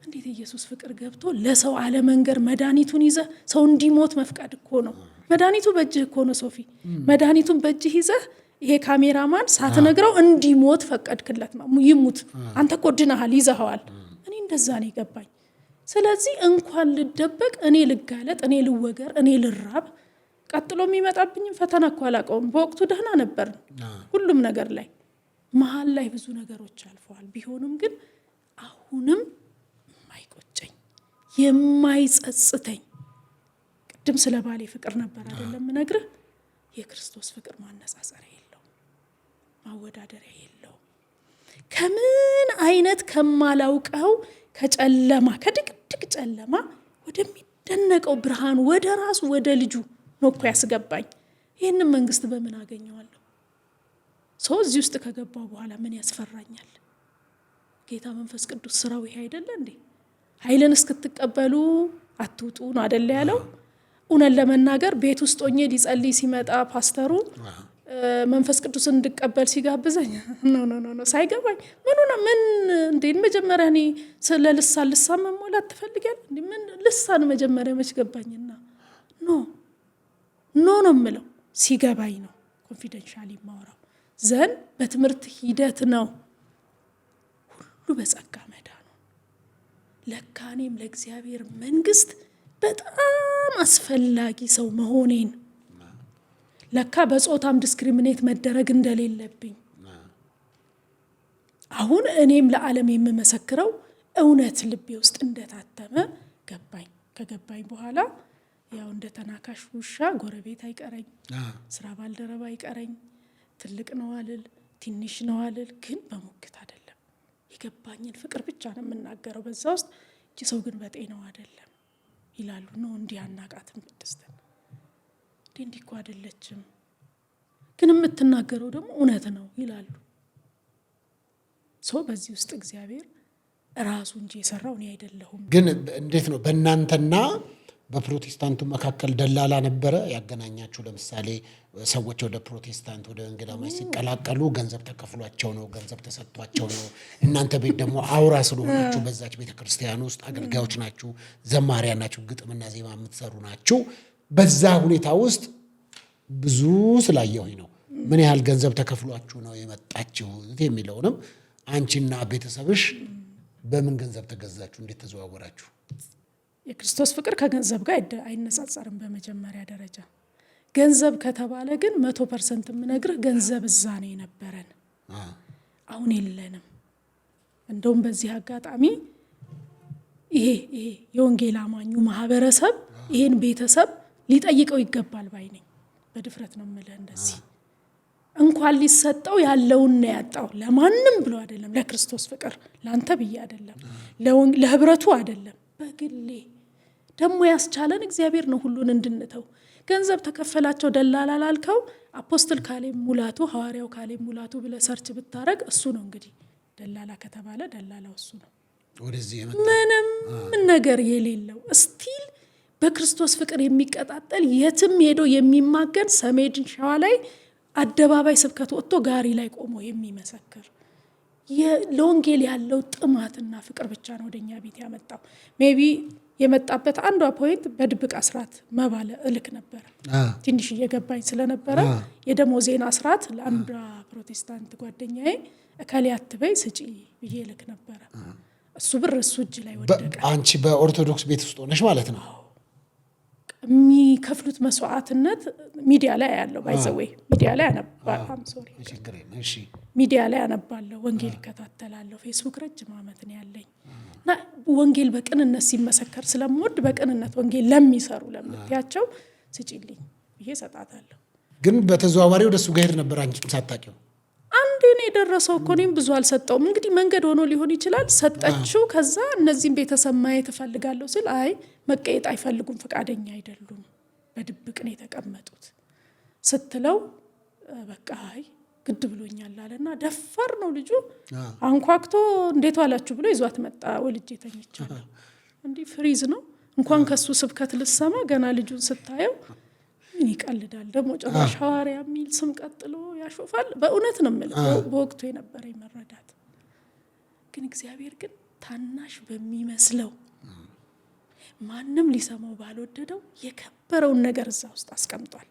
እንዴት ኢየሱስ ፍቅር ገብቶ ለሰው አለመንገር መድኃኒቱን ይዘህ ሰው እንዲሞት መፍቀድ እኮ ነው። መድኃኒቱ በእጅህ እኮ ነው ሶፊ። መድኃኒቱን በእጅህ ይዘህ ይሄ ካሜራማን ሳትነግረው እንዲሞት ፈቀድክለት። ይሙት፣ አንተ እኮ ድነሃል፣ ይዘኸዋል። እኔ እንደዛ ነው የገባኝ። ስለዚህ እንኳን ልደበቅ፣ እኔ ልጋለጥ፣ እኔ ልወገር፣ እኔ ልራብ፣ ቀጥሎ የሚመጣብኝም ፈተና እኮ አላውቀውም። በወቅቱ ደህና ነበር ሁሉም ነገር ላይ። መሀል ላይ ብዙ ነገሮች አልፈዋል። ቢሆንም ግን አሁንም የማይቆጨኝ የማይጸጽተኝ፣ ቅድም ስለ ባሌ ፍቅር ነበር አይደለም ምነግርህ፣ የክርስቶስ ፍቅር ማነጻጸሪያ የለውም፣ ማወዳደሪያ የለውም። ከምን አይነት ከማላውቀው ከጨለማ ከድቅድቅ ጨለማ ወደሚደነቀው ብርሃን ወደ ራሱ ወደ ልጁ ነው እኮ ያስገባኝ። ይህንን መንግስት በምን አገኘዋለሁ? ሰው እዚህ ውስጥ ከገባው በኋላ ምን ያስፈራኛል? ጌታ መንፈስ ቅዱስ ስራው ይሄ አይደለ እንዴ? ኃይልን እስክትቀበሉ አትውጡ ነው አይደለ ያለው? እውነት ለመናገር ቤት ውስጥ ሆኜ ሊጸልይ ሲመጣ ፓስተሩ መንፈስ ቅዱስን እንድቀበል ሲጋብዘኝ ኖ ሳይገባኝ ምን እንዴ መጀመሪያ እኔ ስለ ልሳን መሞላት ትፈልጋለህ እንዴ? ምን ልሳን መጀመሪያ መች ገባኝና ኖ ነው የምለው። ሲገባኝ ነው ኮንፊደንሻሊ ማወራው። ዘን በትምህርት ሂደት ነው ሁሉ በጸጋ መዳኑ። ለካኔም ለእግዚአብሔር መንግስት በጣም አስፈላጊ ሰው መሆኔን፣ ለካ በጾታም ዲስክሪሚኔት መደረግ እንደሌለብኝ፣ አሁን እኔም ለዓለም የምመሰክረው እውነት ልቤ ውስጥ እንደታተመ ገባኝ። ከገባኝ በኋላ ያው እንደ ተናካሽ ውሻ ጎረቤት አይቀረኝ፣ ስራ ባልደረባ አይቀረኝ፣ ትልቅ ነው አልል፣ ትንሽ ነው አልል፣ ግን በሙግት አይደለም። የገባኝን ፍቅር ብቻ ነው የምናገረው። በዛ ውስጥ እቺ ሰው ግን በጤናው አይደለም ይላሉ። ነው እንዲህ አናቃትም ቅድስትን እንዲህ እኮ አይደለችም፣ ግን የምትናገረው ደግሞ እውነት ነው ይላሉ። ሰው በዚህ ውስጥ እግዚአብሔር ራሱ እንጂ የሰራው እኔ አይደለሁም። ግን እንዴት ነው በእናንተና በፕሮቴስታንቱ መካከል ደላላ ነበረ ያገናኛችሁ? ለምሳሌ ሰዎች ወደ ፕሮቴስታንት ወደ ወንጌላውያን ሲቀላቀሉ ገንዘብ ተከፍሏቸው ነው፣ ገንዘብ ተሰጥቷቸው ነው። እናንተ ቤት ደግሞ አውራ ስለሆናችሁ በዛች ቤተክርስቲያን ውስጥ አገልጋዮች ናችሁ፣ ዘማሪያን ናችሁ፣ ግጥምና ዜማ የምትሰሩ ናችሁ። በዛ ሁኔታ ውስጥ ብዙ ስላየሁኝ ነው ምን ያህል ገንዘብ ተከፍሏችሁ ነው የመጣችሁት የሚለውንም አንቺና ቤተሰብሽ በምን ገንዘብ ተገዛችሁ? እንዴት ተዘዋወራችሁ? የክርስቶስ ፍቅር ከገንዘብ ጋር አይነጻጸርም። በመጀመሪያ ደረጃ ገንዘብ ከተባለ ግን 100% የምነግርህ ገንዘብ እዛ ነው የነበረን፣ አሁን የለንም። እንደውም በዚህ አጋጣሚ ይሄ የወንጌል አማኙ ማህበረሰብ ይሄን ቤተሰብ ሊጠይቀው ይገባል ባይ ነኝ። በድፍረት ነው የምልህ። እንደዚህ እንኳን ሊሰጠው ያለውን ነው ያጣው። ለማንም ብሎ አይደለም፣ ለክርስቶስ ፍቅር ላንተ ብዬ አይደለም፣ ለህብረቱ አይደለም፣ በግሌ ደግሞ ያስቻለን እግዚአብሔር ነው ሁሉን እንድንተው። ገንዘብ ተከፈላቸው ደላላ ላልከው አፖስትል ካሌብ ሙላቱ፣ ሐዋርያው ካሌብ ሙላቱ ብለህ ሰርች ብታረግ እሱ ነው እንግዲህ ደላላ ከተባለ ደላላው እሱ ነው። ወደዚህ ምንም ነገር የሌለው ስቲል በክርስቶስ ፍቅር የሚቀጣጠል የትም ሄዶ የሚማገን ሰሜን ሸዋ ላይ አደባባይ ስብከት ወጥቶ ጋሪ ላይ ቆሞ የሚመሰክር ለወንጌል ያለው ጥማትና ፍቅር ብቻ ነው ወደኛ ቤት ያመጣው። ሜቢ የመጣበት አንዷ ፖይንት በድብቅ አስራት መባለ እልክ ነበር። ትንሽ እየገባኝ ስለነበረ የደሞዜን አስራት ለአንዷ ፕሮቴስታንት ጓደኛዬ እከሌ አትበይ ስጪ ብዬ እልክ ነበረ። እሱ ብር እሱ እጅ ላይ ወደቀ። አንቺ በኦርቶዶክስ ቤት ውስጥ ሆነሽ ማለት ነው? የሚከፍሉት መስዋዕትነት ሚዲያ ላይ ያለው ባይዘዌይ ሚዲያ ላይ ሚዲያ ላይ አነባለሁ፣ ወንጌል ይከታተላለሁ። ፌስቡክ ረጅም ዓመት ነው ያለኝ እና ወንጌል በቅንነት ሲመሰከር ስለምወድ በቅንነት ወንጌል ለሚሰሩ ለምትያቸው ስጪልኝ ብዬ ሰጣታለሁ። ግን በተዘዋዋሪ ወደሱ ጋር ሄድ ነበር አንቺም ሳታውቂው? አንዴ ነው የደረሰው እኮ እኔም ብዙ አልሰጠውም። እንግዲህ መንገድ ሆኖ ሊሆን ይችላል። ሰጠችው። ከዛ እነዚህን ቤተሰብ ማየት እፈልጋለሁ ስል አይ መቀየጥ አይፈልጉም፣ ፈቃደኛ አይደሉም፣ በድብቅ ነው የተቀመጡት ስትለው በቃ አይ ግድ ብሎኛል አለና ደፋር ነው ልጁ። አንኳክቶ እንዴት ዋላችሁ ብሎ ይዟት መጣ። ወልጄ ተኝቻለሁ። እንዲህ ፍሪዝ ነው እንኳን ከሱ ስብከት ልሰማ ገና ልጁን ስታየው ምን ይቀልዳል ደግሞ ጭራሽ ሐዋርያ የሚል ስም ቀጥሎ ያሾፋል። በእውነት ነው የምልህ በወቅቱ የነበረ መረዳት። ግን እግዚአብሔር ግን ታናሽ በሚመስለው ማንም ሊሰማው ባልወደደው የከበረውን ነገር እዛ ውስጥ አስቀምጧል።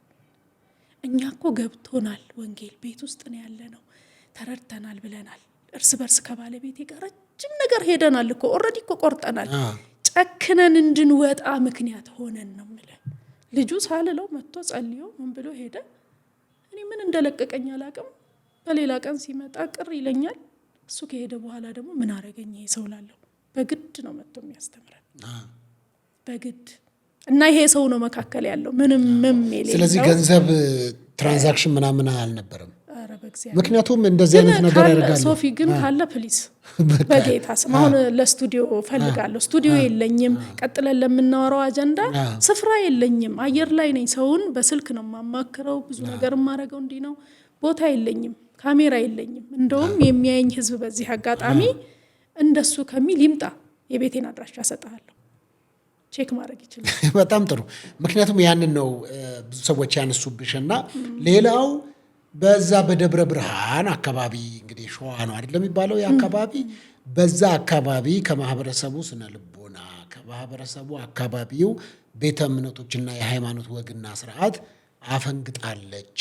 እኛ እኮ ገብቶናል፣ ወንጌል ቤት ውስጥ ነው ያለነው፣ ተረድተናል ብለናል። እርስ በርስ ከባለቤቴ ጋር ረጅም ነገር ሄደናል እኮ ኦልሬዲ እኮ ቆርጠናል። ጨክነን እንድንወጣ ምክንያት ሆነን ነው የምልህ። ልጁ ሳልለው መጥቶ ጸልዮ ምን ብሎ ሄደ። እኔ ምን እንደለቀቀኝ አላቅም። በሌላ ቀን ሲመጣ ቅር ይለኛል። እሱ ከሄደ በኋላ ደግሞ ምን አረገኝ ይሄ ሰው ላለው በግድ ነው መጥቶ የሚያስተምረን በግድ። እና ይሄ ሰው ነው መካከል ያለው ምንም የሌለው። ስለዚህ ገንዘብ ትራንዛክሽን ምናምን አልነበረም። ምክንያቱም እንደዚህ አይነት ነገር ያደርጋሉ። ሶፊ ግን ካለ ፕሊስ በጌታ ስም አሁን ለስቱዲዮ ፈልጋለሁ። ስቱዲዮ የለኝም። ቀጥለን ለምናወራው አጀንዳ ስፍራ የለኝም። አየር ላይ ነኝ። ሰውን በስልክ ነው የማማክረው። ብዙ ነገር የማደርገው እንዲህ ነው። ቦታ የለኝም። ካሜራ የለኝም። እንደውም የሚያየኝ ህዝብ በዚህ አጋጣሚ እንደሱ ከሚል ይምጣ፣ የቤቴን አድራሻ ሰጣለሁ፣ ቼክ ማድረግ ይችላል። በጣም ጥሩ። ምክንያቱም ያንን ነው ብዙ ሰዎች ያነሱብሽና ሌላው በዛ በደብረ ብርሃን አካባቢ እንግዲህ ሸዋ ነው አይደለም የሚባለው የአካባቢ በዛ አካባቢ ከማህበረሰቡ ስነ ልቦና ከማህበረሰቡ አካባቢው ቤተ እምነቶችና የሃይማኖት ወግና ስርዓት አፈንግጣለች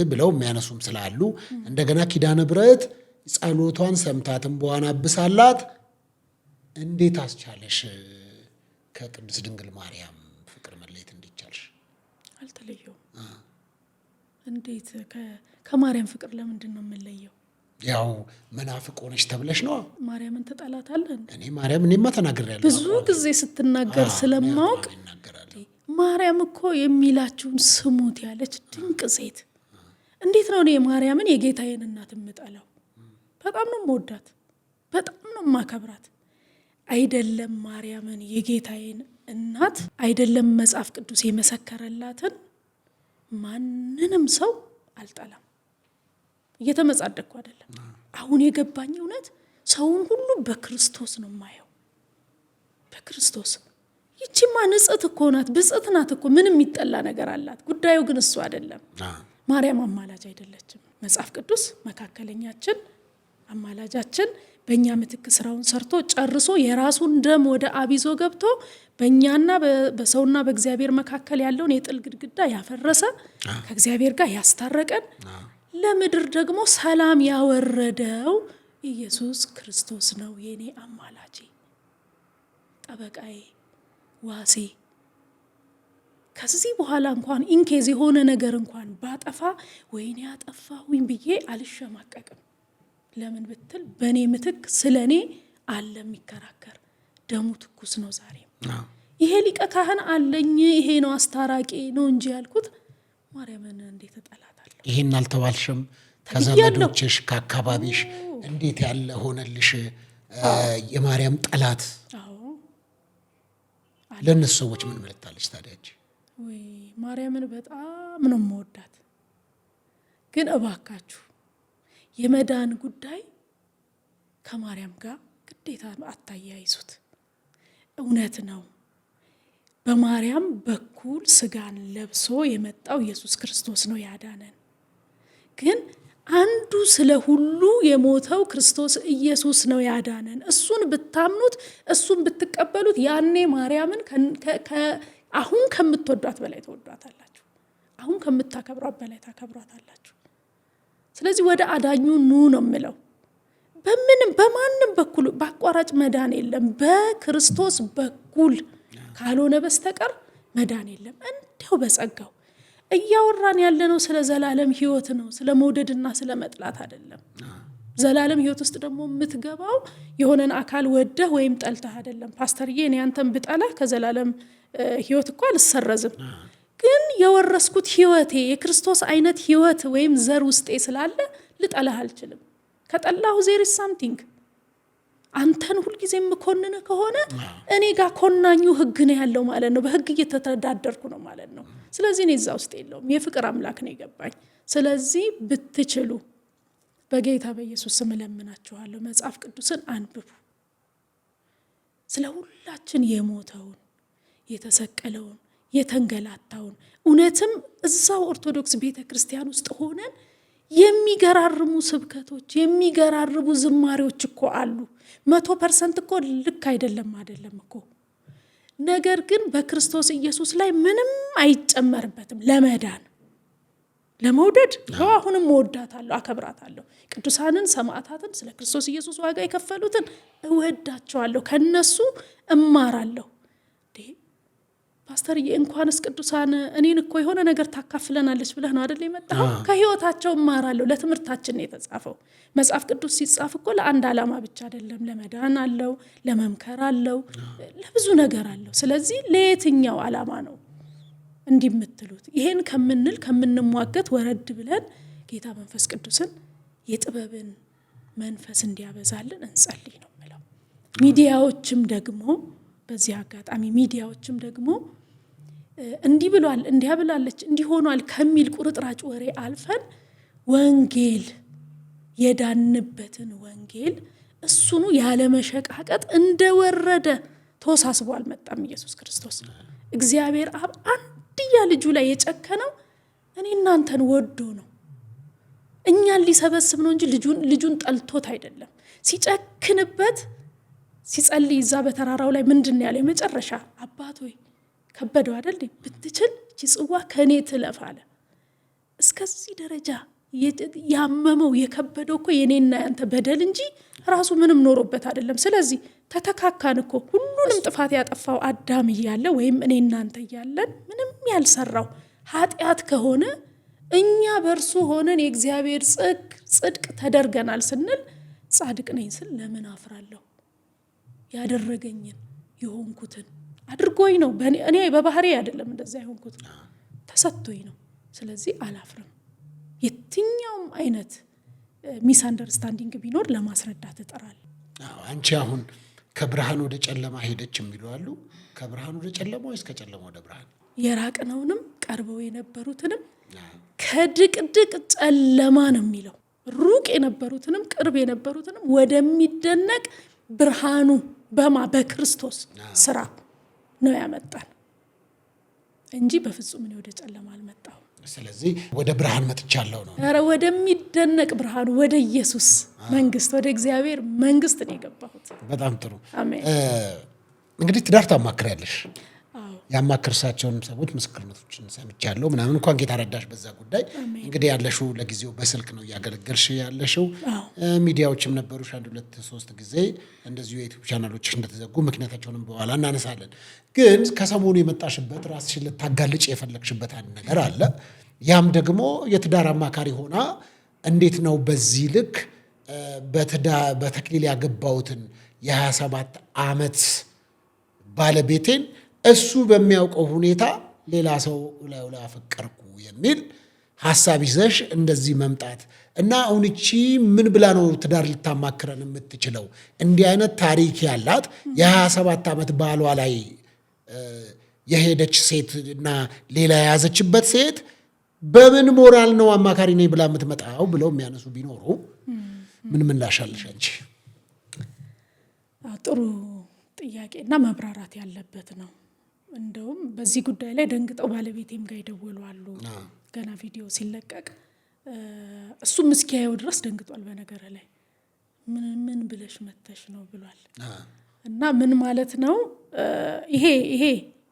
ብለው የሚያነሱም ስላሉ እንደገና ኪዳነ ብረት ጸሎቷን ሰምታትም በኋላ አብሳላት እንዴት አስቻለሽ ከቅድስት ድንግል ማርያም ፍቅር መለየት እንዲቻልሽ? አልተለየውም። እንዴት ከማርያም ፍቅር ለምንድን ነው የምንለየው? ያው መናፍቅ ሆነሽ ተብለሽ ነው። ማርያምን ተጣላታለን። እኔማ ተናግሬያለሁ ብዙ ጊዜ ስትናገር ስለማውቅ። ማርያም እኮ የሚላችሁን ስሙት ያለች ድንቅ ሴት። እንዴት ነው እኔ ማርያምን የጌታዬን እናት የምጠላው? በጣም ነው የምወዳት፣ በጣም ነው የማከብራት። አይደለም ማርያምን የጌታዬን እናት አይደለም መጽሐፍ ቅዱስ የመሰከረላትን ማንንም ሰው አልጠላም። እየተመጻደቅኩ አይደለም። አሁን የገባኝ እውነት ሰውን ሁሉ በክርስቶስ ነው የማየው። በክርስቶስ ይቺማ ንጽሕት እኮ ናት፣ ብጽዕት ናት እኮ። ምንም የሚጠላ ነገር አላት። ጉዳዩ ግን እሱ አይደለም። ማርያም አማላጅ አይደለችም። መጽሐፍ ቅዱስ መካከለኛችን፣ አማላጃችን በእኛ ምትክ ስራውን ሰርቶ ጨርሶ የራሱን ደም ወደ አብ ይዞ ገብቶ በእኛና በሰውና በእግዚአብሔር መካከል ያለውን የጥል ግድግዳ ያፈረሰ ከእግዚአብሔር ጋር ያስታረቀን ለምድር ደግሞ ሰላም ያወረደው ኢየሱስ ክርስቶስ ነው። የኔ አማላጄ፣ ጠበቃዬ፣ ዋሴ። ከዚህ በኋላ እንኳን ኢንኬዝ የሆነ ነገር እንኳን ባጠፋ ወይኔ ያጠፋሁኝ ብዬ አልሸማቀቅም። ለምን ብትል በእኔ ምትክ ስለ እኔ አለ የሚከራከር። ደሙ ትኩስ ነው ዛሬም። ይሄ ሊቀ ካህን አለኝ፣ ይሄ ነው አስታራቂ ነው እንጂ ያልኩት ማርያምን እንዴት እጠላታለሁ? ይሄን አልተባልሽም? ከዘመዶችሽ ከአካባቢሽ እንዴት ያለ ሆነልሽ? የማርያም ጠላት። ለእነሱ ሰዎች ምን መልእክታለች ታዲያ? ወይ ማርያምን በጣም ነው የምወዳት፣ ግን እባካችሁ የመዳን ጉዳይ ከማርያም ጋር ግዴታ አታያይዙት። እውነት ነው፣ በማርያም በኩል ስጋን ለብሶ የመጣው ኢየሱስ ክርስቶስ ነው ያዳነን። ግን አንዱ ስለ ሁሉ የሞተው ክርስቶስ ኢየሱስ ነው ያዳነን። እሱን ብታምኑት፣ እሱን ብትቀበሉት፣ ያኔ ማርያምን አሁን ከምትወዷት በላይ ተወዷታላችሁ። አሁን ከምታከብሯት በላይ ታከብሯታላችሁ። ስለዚህ ወደ አዳኙ ኑ ነው የምለው። በማንም በኩል በአቋራጭ መዳን የለም። በክርስቶስ በኩል ካልሆነ በስተቀር መዳን የለም። እንዲያው በጸጋው እያወራን ያለነው ስለ ዘላለም ሕይወት ነው፣ ስለ መውደድና ስለ መጥላት አይደለም። ዘላለም ሕይወት ውስጥ ደግሞ የምትገባው የሆነን አካል ወደህ ወይም ጠልተህ አይደለም። ፓስተርዬ እኔ አንተን ብጠላ ከዘላለም ሕይወት እኮ አልሰረዝም። ግን የወረስኩት ሕይወቴ የክርስቶስ አይነት ሕይወት ወይም ዘር ውስጤ ስላለ ልጠላህ አልችልም። ከጠላሁ ዜር ኢዝ ሳምቲንግ። አንተን ሁልጊዜ የምኮንን ከሆነ እኔ ጋር ኮናኙ ሕግ ነው ያለው ማለት ነው። በሕግ እየተተዳደርኩ ነው ማለት ነው። ስለዚህ እኔ እዛ ውስጥ የለውም። የፍቅር አምላክ ነው የገባኝ። ስለዚህ ብትችሉ በጌታ በኢየሱስ ስም እለምናችኋለሁ፣ መጽሐፍ ቅዱስን አንብቡ። ስለ ሁላችን የሞተውን የተሰቀለውን የተንገላታውን እውነትም እዛው ኦርቶዶክስ ቤተ ክርስቲያን ውስጥ ሆነን የሚገራርሙ ስብከቶች፣ የሚገራርሙ ዝማሬዎች እኮ አሉ። 100% እኮ ልክ አይደለም እኮ። ነገር ግን በክርስቶስ ኢየሱስ ላይ ምንም አይጨመርበትም። ለመዳን ለመውደድ አሁንም እወዳታለሁ፣ አከብራታለሁ። ቅዱሳንን፣ ሰማዕታትን፣ ስለ ክርስቶስ ኢየሱስ ዋጋ የከፈሉትን እወዳቸዋለሁ፣ ከነሱ እማራለሁ። ፓስተርዬ እንኳንስ ቅዱሳን እኔን እኮ የሆነ ነገር ታካፍለናለች ብለህ ነው አይደል የመጣው? ከህይወታቸው እማራለሁ። ለትምህርታችን ነው የተጻፈው። መጽሐፍ ቅዱስ ሲጻፍ እኮ ለአንድ ዓላማ ብቻ አይደለም። ለመዳን አለው፣ ለመምከር አለው፣ ለብዙ ነገር አለው። ስለዚህ ለየትኛው ዓላማ ነው እንዲህ የምትሉት? ይሄን ከምንሟገት ወረድ ብለን ጌታ መንፈስ ቅዱስን የጥበብን መንፈስ እንዲያበዛልን እንጸልይ ነው የምለው። ሚዲያዎችም ደግሞ በዚህ አጋጣሚ ሚዲያዎችም ደግሞ እንዲህ ብሏል፣ እንዲያ ብላለች፣ እንዲህ ሆኗል ከሚል ቁርጥራጭ ወሬ አልፈን ወንጌል የዳንበትን ወንጌል እሱኑ ያለ መሸቃቀጥ እንደወረደ ተወሳስቦ አልመጣም ኢየሱስ ክርስቶስ። እግዚአብሔር አብ አንድያ ልጁ ላይ የጨከነው እኔ እናንተን ወዶ ነው። እኛን ሊሰበስብ ነው እንጂ ልጁን ጠልቶት አይደለም። ሲጨክንበት ሲጸልይ እዛ በተራራው ላይ ምንድን ያለው? የመጨረሻ አባት ሆይ ከበደው አይደል ብትችል እቺ ጽዋ ከኔ ትለፍ አለ። እስከዚህ ደረጃ ያመመው የከበደው እኮ የኔና ያንተ በደል እንጂ ራሱ ምንም ኖሮበት አይደለም። ስለዚህ ተተካካን እኮ። ሁሉንም ጥፋት ያጠፋው አዳም እያለ ወይም እኔ እናንተ እያለን ምንም ያልሰራው ኃጢአት ከሆነ እኛ በእርሱ ሆነን የእግዚአብሔር ጽድቅ ተደርገናል ስንል ጻድቅ ነኝ ስል ለምን አፍራለሁ? ያደረገኝን የሆንኩትን አድርጎኝ ነው። እኔ በባህሪ አይደለም እንደዛ የሆንኩት፣ ተሰጥቶኝ ነው። ስለዚህ አላፍርም። የትኛውም አይነት ሚስ አንደርስታንዲንግ ቢኖር ለማስረዳት እጥራለሁ። አንቺ አሁን ከብርሃን ወደ ጨለማ ሄደች የሚሉ አሉ። ከብርሃን ወደ ጨለማ ወይስ ከጨለማ ወደ ብርሃን? የራቅነውንም ቀርበው የነበሩትንም ከድቅድቅ ጨለማ ነው የሚለው። ሩቅ የነበሩትንም ቅርብ የነበሩትንም ወደሚደነቅ ብርሃኑ በክርስቶስ ስራ ነው ያመጣን እንጂ በፍጹም እኔ ወደ ጨለማ አልመጣሁም። ስለዚህ ወደ ብርሃን መጥቻለሁ ነው። ኧረ ወደሚደነቅ ብርሃኑ፣ ወደ ኢየሱስ መንግስት፣ ወደ እግዚአብሔር መንግስት ነው የገባሁት። በጣም ጥሩ። አሜን። እንግዲህ ትዳር ታማክሪያለሽ። ያማከርሳቸውን ሰዎች ምስክርነቶችን ሰምቻለሁ ምናምን። እንኳን ጌታ ረዳሽ በዛ ጉዳይ። እንግዲህ ያለሽው ለጊዜው በስልክ ነው እያገለገልሽ ያለሽው። ሚዲያዎችም ነበሩሽ 1 2 3 ጊዜ እንደዚሁ የዩቲዩብ ቻናሎች እንደተዘጉ ምክንያታቸውንም በኋላ እናነሳለን። ግን ከሰሞኑ የመጣሽበት ራስሽን ልታጋልጭ የፈለግሽበት አንድ ነገር አለ። ያም ደግሞ የትዳር አማካሪ ሆና እንዴት ነው በዚህ ልክ በተክሊል ያገባሁትን የ27 ዓመት ባለቤቴን እሱ በሚያውቀው ሁኔታ ሌላ ሰው ላይ አፈቀርኩ የሚል ሐሳብ ይዘሽ እንደዚህ መምጣት እና አሁን እቺ ምን ብላ ነው ትዳር ልታማክረን የምትችለው? እንዲህ አይነት ታሪክ ያላት የ27 ዓመት ባሏ ላይ የሄደች ሴት እና ሌላ የያዘችበት ሴት በምን ሞራል ነው አማካሪ ነኝ ብላ የምትመጣው ብለው የሚያነሱ ቢኖሩ ምን ምላሻለሽ አንቺ? ጥሩ ጥያቄና መብራራት ያለበት ነው። እንደውም በዚህ ጉዳይ ላይ ደንግጠው ባለቤቴም ጋር ይደወሉ አሉ። ገና ቪዲዮ ሲለቀቅ እሱም እስኪያየው ድረስ ደንግጧል። በነገር ላይ ምን ብለሽ መተሽ ነው ብሏል። እና ምን ማለት ነው ይሄ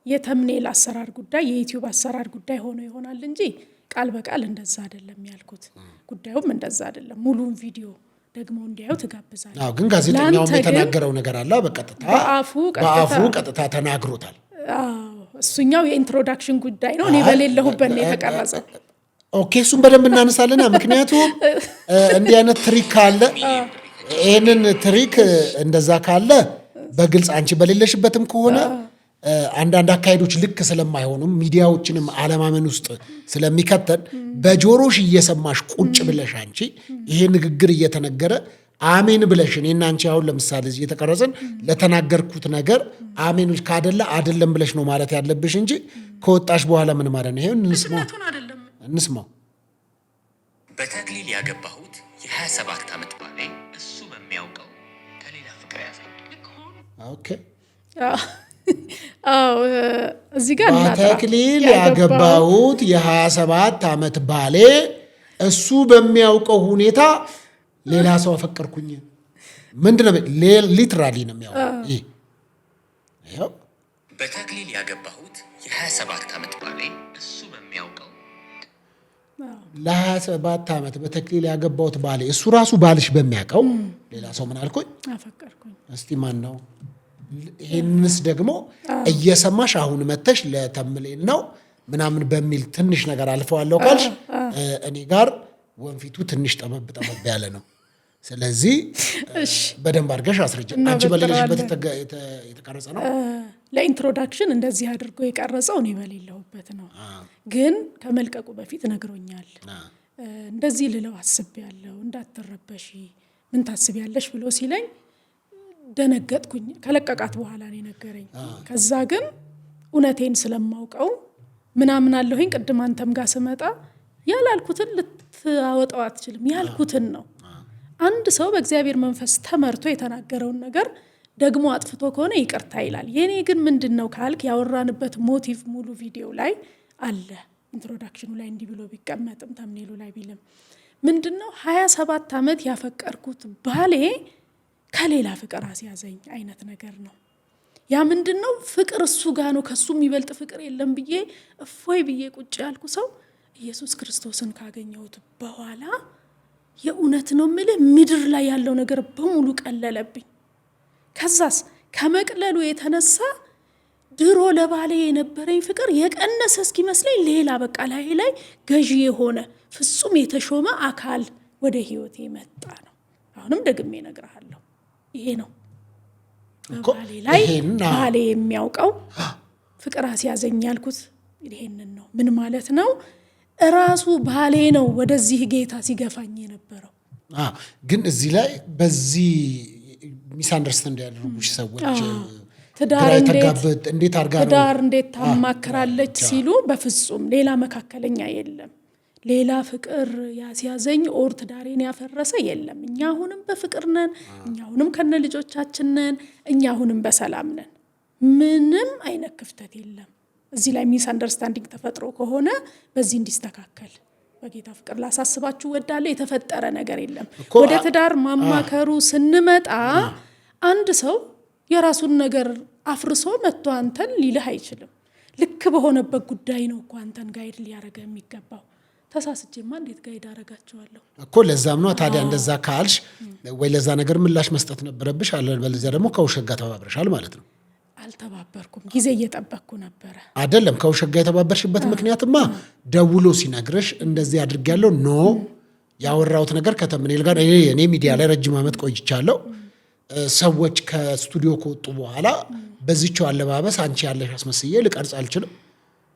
የተምኔል አሰራር ጉዳይ፣ የዩቲዩብ አሰራር ጉዳይ ሆኖ ይሆናል እንጂ ቃል በቃል እንደዛ አይደለም ያልኩት። ጉዳዩም እንደዛ አይደለም። ሙሉን ቪዲዮ ደግሞ እንዲያዩ ትጋብዛለህ። ግን ጋዜጠኛውም የተናገረው ነገር አለ። በአፉ ቀጥታ ተናግሮታል። እሱኛው የኢንትሮዳክሽን ጉዳይ ነው። እኔ በሌለሁበት ነው የተቀረጸው። ኦኬ፣ እሱም በደንብ እናነሳለና ምክንያቱም እንዲህ አይነት ትሪክ ካለ ይህንን ትሪክ እንደዛ ካለ በግልጽ አንቺ በሌለሽበትም ከሆነ አንዳንድ አካሄዶች ልክ ስለማይሆኑም ሚዲያዎችንም አለማመን ውስጥ ስለሚከተል በጆሮሽ እየሰማሽ ቁጭ ብለሽ አንቺ ይሄ ንግግር እየተነገረ አሜን ብለሽ እኔና አንቺ አሁን ለምሳሌ እዚህ የተቀረጸን ለተናገርኩት ነገር አሜን ካደለ አይደለም ብለሽ ነው ማለት ያለብሽ እንጂ ከወጣሽ በኋላ ምን ማለት ነው? ይሄን እንስማው። በተክሊል ያገባሁት የ27 ዓመት ባሌ እሱ በሚያውቀው ከሌላ ፍቅር ያዘኝ። ኦኬ፣ እዚህ ጋር በተክሊል ያገባሁት የ27 ዓመት ባሌ እሱ በሚያውቀው ሁኔታ ሌላ ሰው አፈቀርኩኝ ምንድነው ሊትራሊ ነው የሚያወራው። ይሄው በተክሊል ያገባሁት የ27 ዓመት ባሌ እሱ በሚያውቀው ለ27 ዓመት በተክሊል ያገባሁት ባሌ እሱ ራሱ ባልሽ በሚያውቀው ሌላ ሰው ምን አልኩኝ አፈቀርኩኝ። እስቲ ማን ነው? ይሄንስ ደግሞ እየሰማሽ አሁን መተሽ ለተምሌን ነው ምናምን በሚል ትንሽ ነገር አልፈዋለሁ ካልሽ እኔ ጋር ወንፊቱ ትንሽ ጠበብ ያለ ነው። ስለዚህ በደንብ አድርገሽ አስረጅ። አንቺ በሌለሽበት የተቀረጸ ነው። ለኢንትሮዳክሽን እንደዚህ አድርጎ የቀረጸው እኔ በሌለሁበት ነው። ግን ከመልቀቁ በፊት ነግሮኛል። እንደዚህ ልለው አስቤያለሁ እንዳትረበሺ ምን ታስቢያለሽ ብሎ ሲለኝ ደነገጥኩኝ። ከለቀቃት በኋላ ነው የነገረኝ። ከዛ ግን እውነቴን ስለማውቀው ምናምን አለሁኝ። ቅድም አንተም ጋር ስመጣ ያላልኩትን ልታወጣው አትችልም። ያልኩትን ነው። አንድ ሰው በእግዚአብሔር መንፈስ ተመርቶ የተናገረውን ነገር ደግሞ አጥፍቶ ከሆነ ይቅርታ ይላል። የኔ ግን ምንድነው ካልክ ያወራንበት ሞቲቭ ሙሉ ቪዲዮ ላይ አለ። ኢንትሮዳክሽኑ ላይ እንዲህ ብሎ ቢቀመጥም ተምኔሉ ላይ ቢልም ምንድነው 27 ዓመት ያፈቀርኩት ባሌ ከሌላ ፍቅር አስያዘኝ አይነት ነገር ነው። ያ ምንድነው ፍቅር እሱ ጋር ነው፣ ከሱ የሚበልጥ ፍቅር የለም ብዬ እፎይ ብዬ ቁጭ ያልኩ ሰው ኢየሱስ ክርስቶስን ካገኘሁት በኋላ የእውነት ነው የምልህ ምድር ላይ ያለው ነገር በሙሉ ቀለለብኝ። ከዛስ ከመቅለሉ የተነሳ ድሮ ለባሌ የነበረኝ ፍቅር የቀነሰ እስኪመስለኝ ሌላ በቃ ላይ ገዢ የሆነ ፍጹም የተሾመ አካል ወደ ህይወቴ መጣ ነው። አሁንም ደግሜ እነግርሃለሁ ይሄ ነው ባሌ ላይ ባሌ የሚያውቀው ፍቅር አስያዘኝ ያልኩት ይሄንን ነው። ምን ማለት ነው? ራሱ ባሌ ነው ወደዚህ ጌታ ሲገፋኝ የነበረው። ግን እዚህ ላይ በዚህ ሚስ አንደርስታንድ ያደረጉሽ ሰዎች ትዳር እንዴት ታማክራለች ሲሉ በፍጹም ሌላ መካከለኛ የለም፣ ሌላ ፍቅር ያስያዘኝ ኦር ትዳሬን ያፈረሰ የለም። እኛ አሁንም በፍቅር ነን፣ እኛ አሁንም ከነ ልጆቻችን ነን፣ እኛ አሁንም በሰላም ነን። ምንም አይነት ክፍተት የለም። እዚህ ላይ ሚስ አንደርስታንዲንግ ተፈጥሮ ከሆነ በዚህ እንዲስተካከል በጌታ ፍቅር ላሳስባችሁ ወዳለሁ። የተፈጠረ ነገር የለም። ወደ ትዳር ማማከሩ ስንመጣ አንድ ሰው የራሱን ነገር አፍርሶ መጥቶ አንተን ሊልህ አይችልም። ልክ በሆነበት ጉዳይ ነው እኮ አንተን ጋይድ ሊያረጋ የሚገባው። ተሳስጄማ እንዴት ጋይድ አረጋቸዋለሁ እኮ። ለዛም ነው ታዲያ እንደዛ ካልሽ ወይ ለዛ ነገር ምላሽ መስጠት ነበረብሽ፣ አለበለዚያ ደግሞ ከውሸት ጋር ተባብረሻል ማለት ነው። አልተባበርኩም፣ ጊዜ እየጠበቅኩ ነበረ። አይደለም ከውሸት ጋር የተባበርሽበት ምክንያትማ ደውሎ ሲነግርሽ እንደዚህ አድርጌያለሁ ኖ ያወራሁት ነገር ከተምኔል ጋር እኔ ሚዲያ ላይ ረጅም ዓመት ቆይቻለሁ። ሰዎች ከስቱዲዮ ከወጡ በኋላ በዚህው አለባበስ አንቺ ያለሽ አስመስዬ ልቀርጽ አልችልም።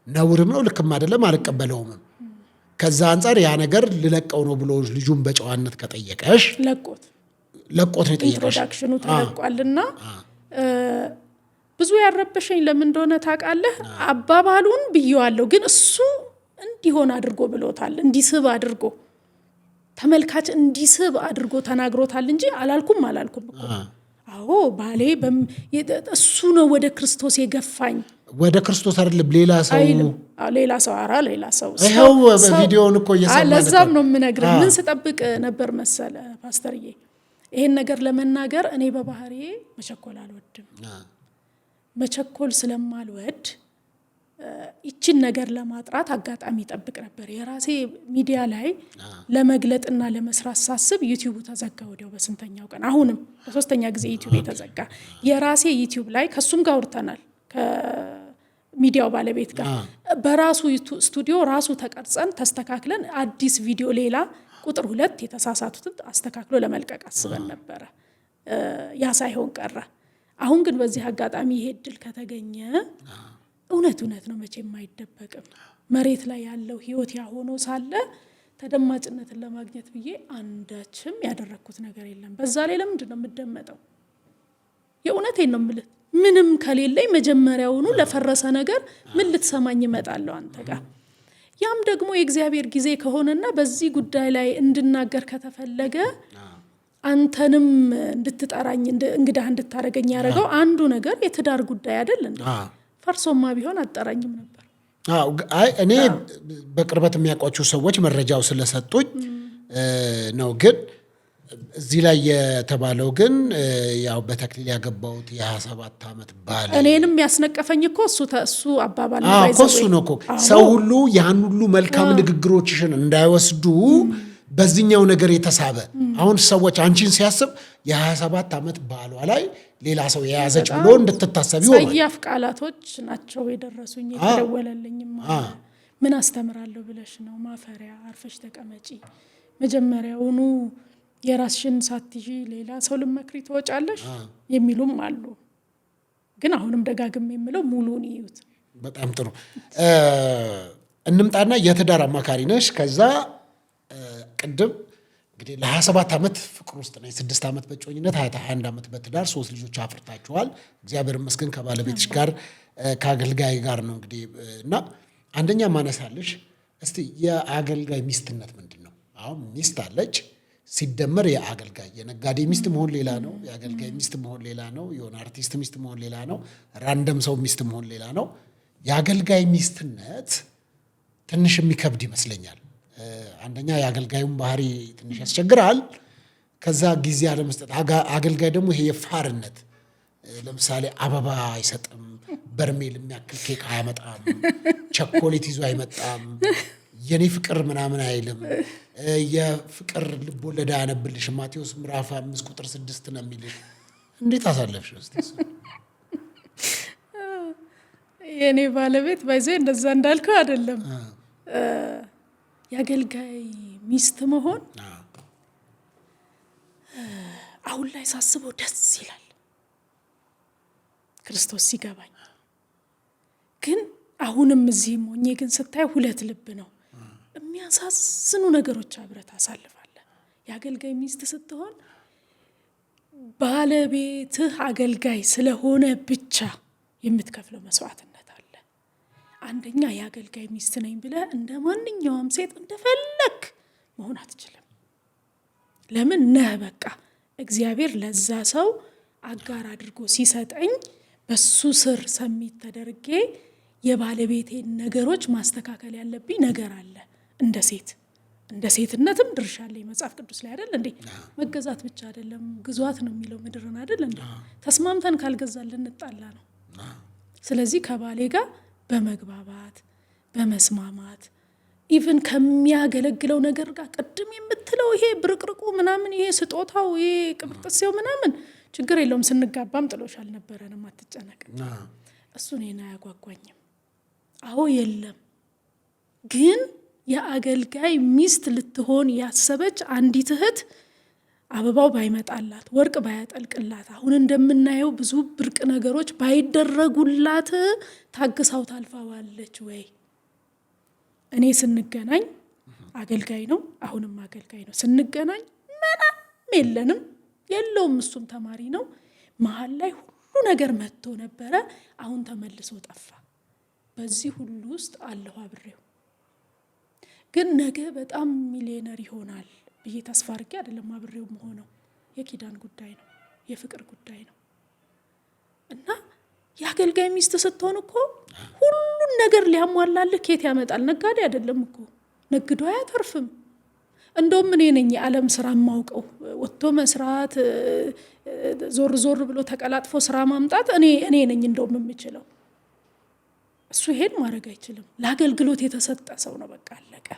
ነውርም ነው፣ ልክም አይደለም፣ አልቀበለውም። ከዛ አንፃር ያ ነገር ልለቀው ነው ብሎ ልጁን በጨዋነት ከጠየቀሽ ለቆት ነው የጠየቀሽ። ኢንትሮዳክሽኑ ተለቋልና ብዙ ያረበሸኝ ለምን እንደሆነ ታውቃለህ? አባባሉን ብየዋለሁ፣ ግን እሱ እንዲሆን አድርጎ ብሎታል። እንዲስብ አድርጎ ተመልካች እንዲስብ አድርጎ ተናግሮታል እንጂ አላልኩም እኮ። አዎ ባሌ እሱ ነው ወደ ክርስቶስ የገፋኝ። ወደ ክርስቶስ አይደለም ሌላ ሰው ሌላ ሰው ይሄው በቪዲዮውን እኮ እየሰማን ነበር። ለዛም ነው የምነግርህ። ምን ስጠብቅ ነበር መሰለ ፓስተርዬ፣ ይሄን ነገር ለመናገር እኔ በባህሪዬ መቸኮል አልወድም። መቸኮል ስለማልወድ ይችን ነገር ለማጥራት አጋጣሚ ጠብቅ ነበር። የራሴ ሚዲያ ላይ ለመግለጥና ለመስራት ሳስብ ዩቲዩብ ተዘጋ ወዲያው በስንተኛው ቀን። አሁንም በሶስተኛ ጊዜ ዩቲዩብ ተዘጋ። የራሴ ዩቲዩብ ላይ ከሱም ጋር አውርተናል ከሚዲያው ባለቤት ጋር በራሱ ስቱዲዮ ራሱ ተቀርጸን ተስተካክለን አዲስ ቪዲዮ ሌላ ቁጥር 2 የተሳሳቱትን አስተካክሎ ለመልቀቅ አስበን ነበረ። ያ ሳይሆን ቀረ። አሁን ግን በዚህ አጋጣሚ ይሄ እድል ከተገኘ እውነት ነው፣ መቼም አይደበቅም። መሬት ላይ ያለው ህይወት ያሆኖ ሳለ ተደማጭነትን ለማግኘት ብዬ አንዳችም ያደረኩት ነገር የለም። በዛ ላይ ለምንድን ነው የምደመጠው? የእውነቴን ነው የምልህ። ምንም ከሌለኝ መጀመሪያውኑ ለፈረሰ ነገር ምን ልትሰማኝ እመጣለሁ አንተ ጋር? ያም ደግሞ የእግዚአብሔር ጊዜ ከሆነና በዚህ ጉዳይ ላይ እንድናገር ከተፈለገ አንተንም እንድትጠራኝ እንግዳህ እንድታረገኝ ያደረገው አንዱ ነገር የትዳር ጉዳይ አይደል እንዴ? ፈርሶማ ቢሆን አጠራኝም ነበር። እኔ በቅርበት የሚያውቋቸው ሰዎች መረጃው ስለሰጡኝ ነው። ግን እዚህ ላይ የተባለው ግን ያው በተክሊል ያገባሁት የ27 ዓመት ባል እኔንም ያስነቀፈኝ እኮ እሱ አባባል ነው። እሱ ነው እኮ ሰው ሁሉ ያን ሁሉ መልካም ንግግሮችሽን እንዳይወስዱ በዚህኛው ነገር የተሳበ አሁን ሰዎች አንቺን ሲያስብ የ27 ዓመት ባሏ ላይ ሌላ ሰው የያዘች ብሎ እንድትታሰብ ይሆናል። ጸያፍ ቃላቶች ናቸው የደረሱኝ። የተደወለልኝም ምን አስተምራለሁ ብለሽ ነው? ማፈሪያ፣ አርፈሽ ተቀመጪ። መጀመሪያውኑ የራስሽን ሳትይዢ ሌላ ሰው ልመክሪ ትወጫለሽ የሚሉም አሉ። ግን አሁንም ደጋግም የምለው ሙሉን ይዩት። በጣም ጥሩ። እንምጣና የትዳር አማካሪ ነሽ። ከዛ ቅድም እንግዲህ ለ27 ዓመት ፍቅር ውስጥ ነኝ። 6 ዓመት በጮኝነት 21 ዓመት በትዳር 3 ልጆች አፍርታችኋል። እግዚአብሔር ይመስገን። ከባለቤትሽ ጋር ከአገልጋይ ጋር ነው እንግዲህ እና አንደኛ ማነሳለሽ እስቲ የአገልጋይ ሚስትነት ምንድን ነው? አሁን ሚስት አለች ሲደመር የአገልጋይ የነጋዴ ሚስት መሆን ሌላ ነው። የአገልጋይ ሚስት መሆን ሌላ ነው። የሆነ አርቲስት ሚስት መሆን ሌላ ነው። ራንደም ሰው ሚስት መሆን ሌላ ነው። የአገልጋይ ሚስትነት ትንሽ የሚከብድ ይመስለኛል። አንደኛ የአገልጋዩን ባህሪ ትንሽ ያስቸግራል። ከዛ ጊዜ አለመስጠት። አገልጋይ ደግሞ ይሄ የፋርነት ለምሳሌ አበባ አይሰጥም፣ በርሜል የሚያክል ኬክ አያመጣም፣ ቸኮሌት ይዞ አይመጣም፣ የኔ ፍቅር ምናምን አይልም፣ የፍቅር ልቦለድ አያነብልሽ፣ ማቴዎስ ምዕራፍ 5 ቁጥር 6 ነው የሚልሽ። እንዴት አሳለፍሽ? የኔ ባለቤት ባይዘ እንደዛ እንዳልከው አይደለም። የአገልጋይ ሚስት መሆን አሁን ላይ ሳስበው ደስ ይላል፣ ክርስቶስ ሲገባኝ። ግን አሁንም እዚህም ሆኜ ግን ስታይ ሁለት ልብ ነው። የሚያሳዝኑ ነገሮች አብረህ ታሳልፋለህ። የአገልጋይ ሚስት ስትሆን ባለቤትህ አገልጋይ ስለሆነ ብቻ የምትከፍለው መስዋዕትነት አለ። አንደኛ የአገልጋይ ሚስት ነኝ ብለህ እንደ ማንኛውም ሴት እንደፈለክ መሆን አትችልም። ለምን ነህ በቃ እግዚአብሔር ለዛ ሰው አጋር አድርጎ ሲሰጠኝ በሱ ስር ሰሚት ተደርጌ የባለቤቴን ነገሮች ማስተካከል ያለብኝ ነገር አለ። እንደ ሴትነትም ድርሻ አለኝ መጽሐፍ ቅዱስ ላይ አይደል እንዴ? መገዛት ብቻ አይደለም ግዟት ነው የሚለው ምድርን አይደል እንዴ? ተስማምተን ካልገዛን ልንጣላ ነው። ስለዚህ ከባሌ ጋር በመግባባት በመስማማት ኢቭን ከሚያገለግለው ነገር ጋር ቅድም የምትለው ይሄ ብርቅርቁ ምናምን ይሄ ስጦታው ይሄ ቅብርጥሴው ምናምን ችግር የለውም። ስንጋባም ጥሎሽ አልነበረንም፣ አትጨነቅ። እሱ እኔን አያጓጓኝም። አዎ የለም። ግን የአገልጋይ ሚስት ልትሆን ያሰበች አንዲት እህት አበባው ባይመጣላት፣ ወርቅ ባያጠልቅላት፣ አሁን እንደምናየው ብዙ ብርቅ ነገሮች ባይደረጉላት ታግሳው ታልፋዋለች ወይ? እኔ ስንገናኝ አገልጋይ ነው፣ አሁንም አገልጋይ ነው። ስንገናኝ ምንም የለንም፣ የለውም፣ እሱም ተማሪ ነው። መሀል ላይ ሁሉ ነገር መጥቶ ነበረ፣ አሁን ተመልሶ ጠፋ። በዚህ ሁሉ ውስጥ አለሁ አብሬው። ግን ነገ በጣም ሚሊዮነር ይሆናል ብዬ ተስፋ አድርጌ አይደለም አብሬው መሆነው። የኪዳን ጉዳይ ነው፣ የፍቅር ጉዳይ ነው። እና የአገልጋይ ሚስት ስትሆን እኮ ሁሉን ነገር ሊያሟላልህ ኬት ያመጣል። ነጋዴ አይደለም እኮ፣ ነግዶ አያተርፍም። እንደውም እኔ ነኝ የዓለም ስራ ማውቀው። ወጥቶ መስራት፣ ዞር ዞር ብሎ ተቀላጥፎ ስራ ማምጣት እኔ ነኝ እንደውም የምችለው። እሱ ይሄን ማድረግ አይችልም። ለአገልግሎት የተሰጠ ሰው ነው። በቃ አለቀ።